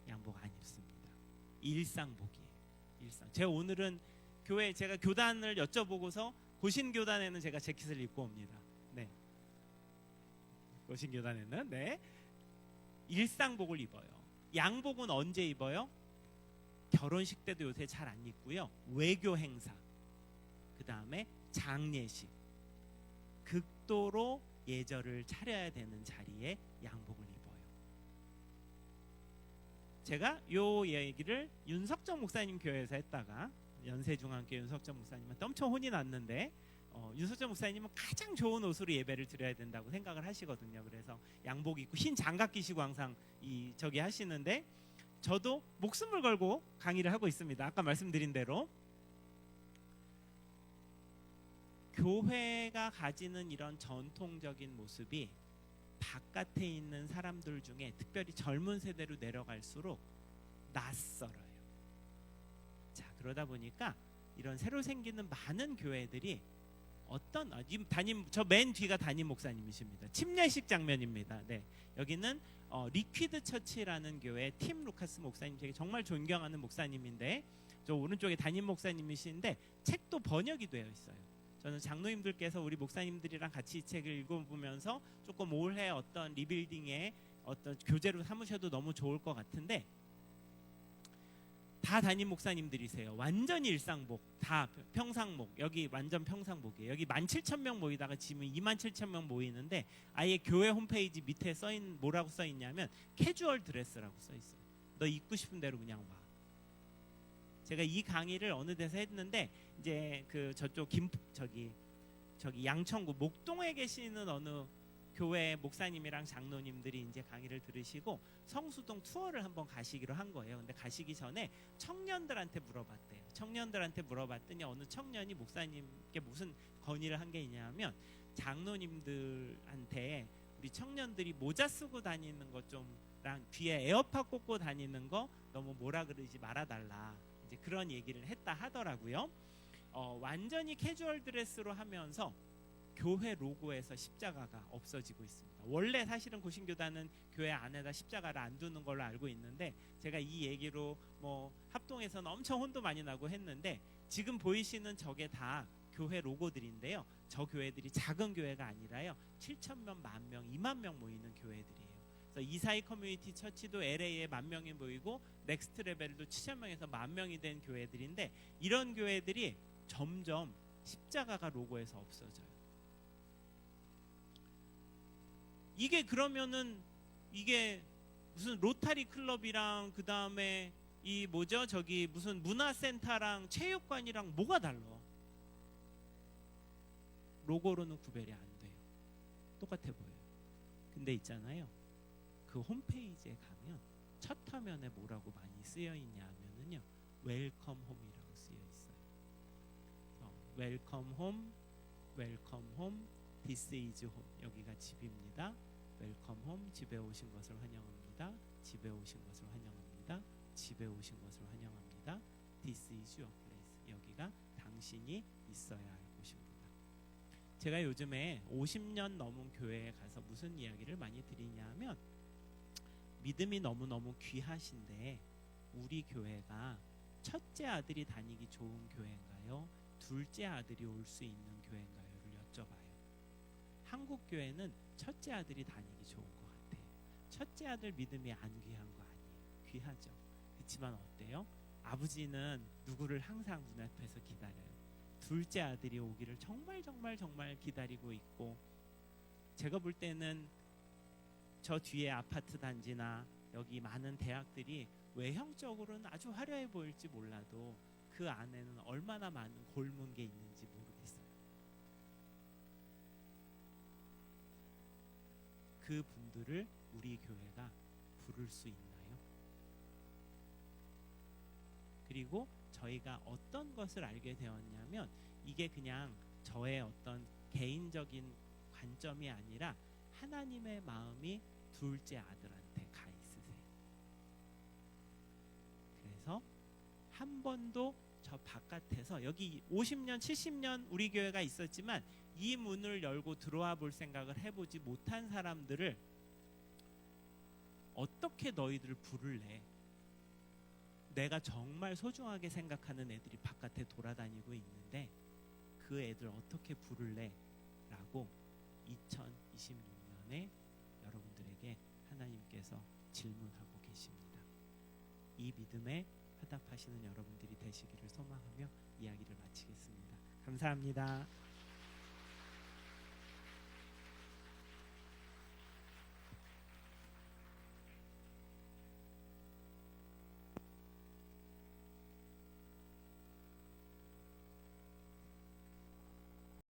양복 안 입습니다. 일상복이에요. 일상. 제가 오늘은 교회 제가 교단을 여쭤보고서 고신교단에는 제가 재킷을 입고 옵니다. 네. 고신교단에는 네. 일상복을 입어요. 양복은 언제 입어요? 결혼식 때도 요새 잘 안 입고요. 외교 행사. 그다음에 장례식. 극도로 예절을 차려야 되는 자리에 양복을 입어요. 제가 요 얘기를 윤석정 목사님 교회에서 했다가 연세중앙교 윤석정 목사님한테 엄청 혼이 났는데 윤석정 목사님은 가장 좋은 옷으로 예배를 드려야 된다고 생각을 하시거든요. 그래서 양복 입고 흰 장갑 끼시고 항상 저기 하시는데 저도 목숨을 걸고 강의를 하고 있습니다. 아까 말씀드린 대로 교회가 가지는 이런 전통적인 모습이 바깥에 있는 사람들 중에 특별히 젊은 세대로 내려갈수록 낯설어요. 자, 그러다 보니까 이런 새로 생기는 많은 교회들이 어떤 저 맨 뒤가 담임 목사님이십니다. 침례식 장면입니다. 네, 여기는 리퀴드 처치라는 교회 팀 루카스 목사님, 제가 정말 존경하는 목사님인데 저 오른쪽에 담임 목사님이신데 책도 번역이 되어 있어요. 저는 장로님들께서 우리 목사님들이랑 같이 이 책을 읽어보면서 조금 올해 어떤 리빌딩의 어떤 교재로 삼으셔도 너무 좋을 것 같은데 다 담임 목사님들이세요. 완전히 일상복, 다 평상복. 여기 완전 평상복이에요. 여기 17,000명 모이다가 지금 27,000명 모이는데 아예 교회 홈페이지 밑에 뭐라고 써있냐면 캐주얼 드레스라고 써있어요. 너 입고 싶은 대로 그냥 와. 제가 이 강의를 어느 데서 했는데 이제 그 저쪽 저기 양천구 목동에 계시는 어느 교회 목사님이랑 장로님들이 이제 강의를 들으시고 성수동 투어를 한번 가시기로 한 거예요. 근데 가시기 전에 청년들한테 물어봤대요. 청년들한테 물어봤더니 어느 청년이 목사님께 무슨 건의를 한 게 있냐면, 장로님들한테 우리 청년들이 모자 쓰고 다니는 것 좀랑 귀에 에어팟 꽂고 다니는 거 너무 뭐라 그러지 말아달라, 이제 그런 얘기를 했다 하더라고요. 완전히 캐주얼 드레스로 하면서 교회 로고에서 십자가가 없어지고 있습니다. 원래 사실은 고신교단은 교회 안에다 십자가를 안 두는 걸로 알고 있는데, 제가 이 얘기로 뭐 합동에서는 엄청 혼도 많이 나고 했는데, 지금 보이시는 저게 다 교회 로고들인데요. 저 교회들이 작은 교회가 아니라요, 7,000명, 10,000명, 20,000명 모이는 교회들이에요. 그래서 이사이 커뮤니티 처치도 LA에 10,000명이 모이고 넥스트 레벨도 7,000명에서 10,000명이 된 교회들인데, 이런 교회들이 점점 십자가가 로고에서 없어져요. 이게 그러면은 이게 무슨 로타리 클럽이랑 그 다음에 이 뭐죠? 저기 무슨 문화센터랑 체육관이랑 뭐가 달라? 로고로는 구별이 안 돼요. 똑같아 보여요. 근데 있잖아요, 그 홈페이지에 가면 첫 화면에 뭐라고 많이 쓰여 있냐면은요, 웰컴 홈이라고 쓰여 있어요. 웰컴 홈, 웰컴 홈, 디스 이즈 홈. 여기가 집입니다. 웰컴 홈, 집에 오신 것을 환영합니다. 집에 오신 것을 환영합니다. 집에 오신 것을 환영합니다. 디스 이즈 유어 플레이스. 여기가 당신이 있어야 할 곳입니다. 제가 요즘에 50년 넘은 교회에 가서 무슨 이야기를 많이 드리냐면, 믿음이 너무너무 귀하신데 우리 교회가 첫째 아들이 다니기 좋은 교회인가요? 둘째 아들이 올 수 있는 교회인가요?를 여쭤봐요. 한국 교회는 첫째 아들이 다니기 좋은 것 같아요. 첫째 아들 믿음이 안 귀한 거 아니에요. 귀하죠. 그렇지만 어때요? 아버지는 누구를 항상 눈앞에서 기다려요. 둘째 아들이 오기를 정말 기다리고 있고, 제가 볼 때는 저 뒤에 아파트 단지나 여기 많은 대학들이 외형적으로는 아주 화려해 보일지 몰라도 그 안에는 얼마나 많은 골문 게 있는지 모르겠어요. 그 분들을 우리 교회가 부를 수 있나요? 그리고 저희가 어떤 것을 알게 되었냐면, 이게 그냥 저의 어떤 개인적인 관점이 아니라 하나님의 마음이 둘째 아들한테 가 있으세요. 그래서 한 번도 저 바깥에서, 여기 50년 70년 우리 교회가 있었지만 이 문을 열고 들어와 볼 생각을 해보지 못한 사람들을 어떻게 너희들 부를래? 내가 정말 소중하게 생각하는 애들이 바깥에 돌아다니고 있는데 그 애들 어떻게 부를래? 라고 2026년에 여러분들에게 하나님께서 질문하고 계십니다. 이 믿음에 화답하시는 여러분들이 되시기를 소망하며 이야기를 마치겠습니다. 감사합니다.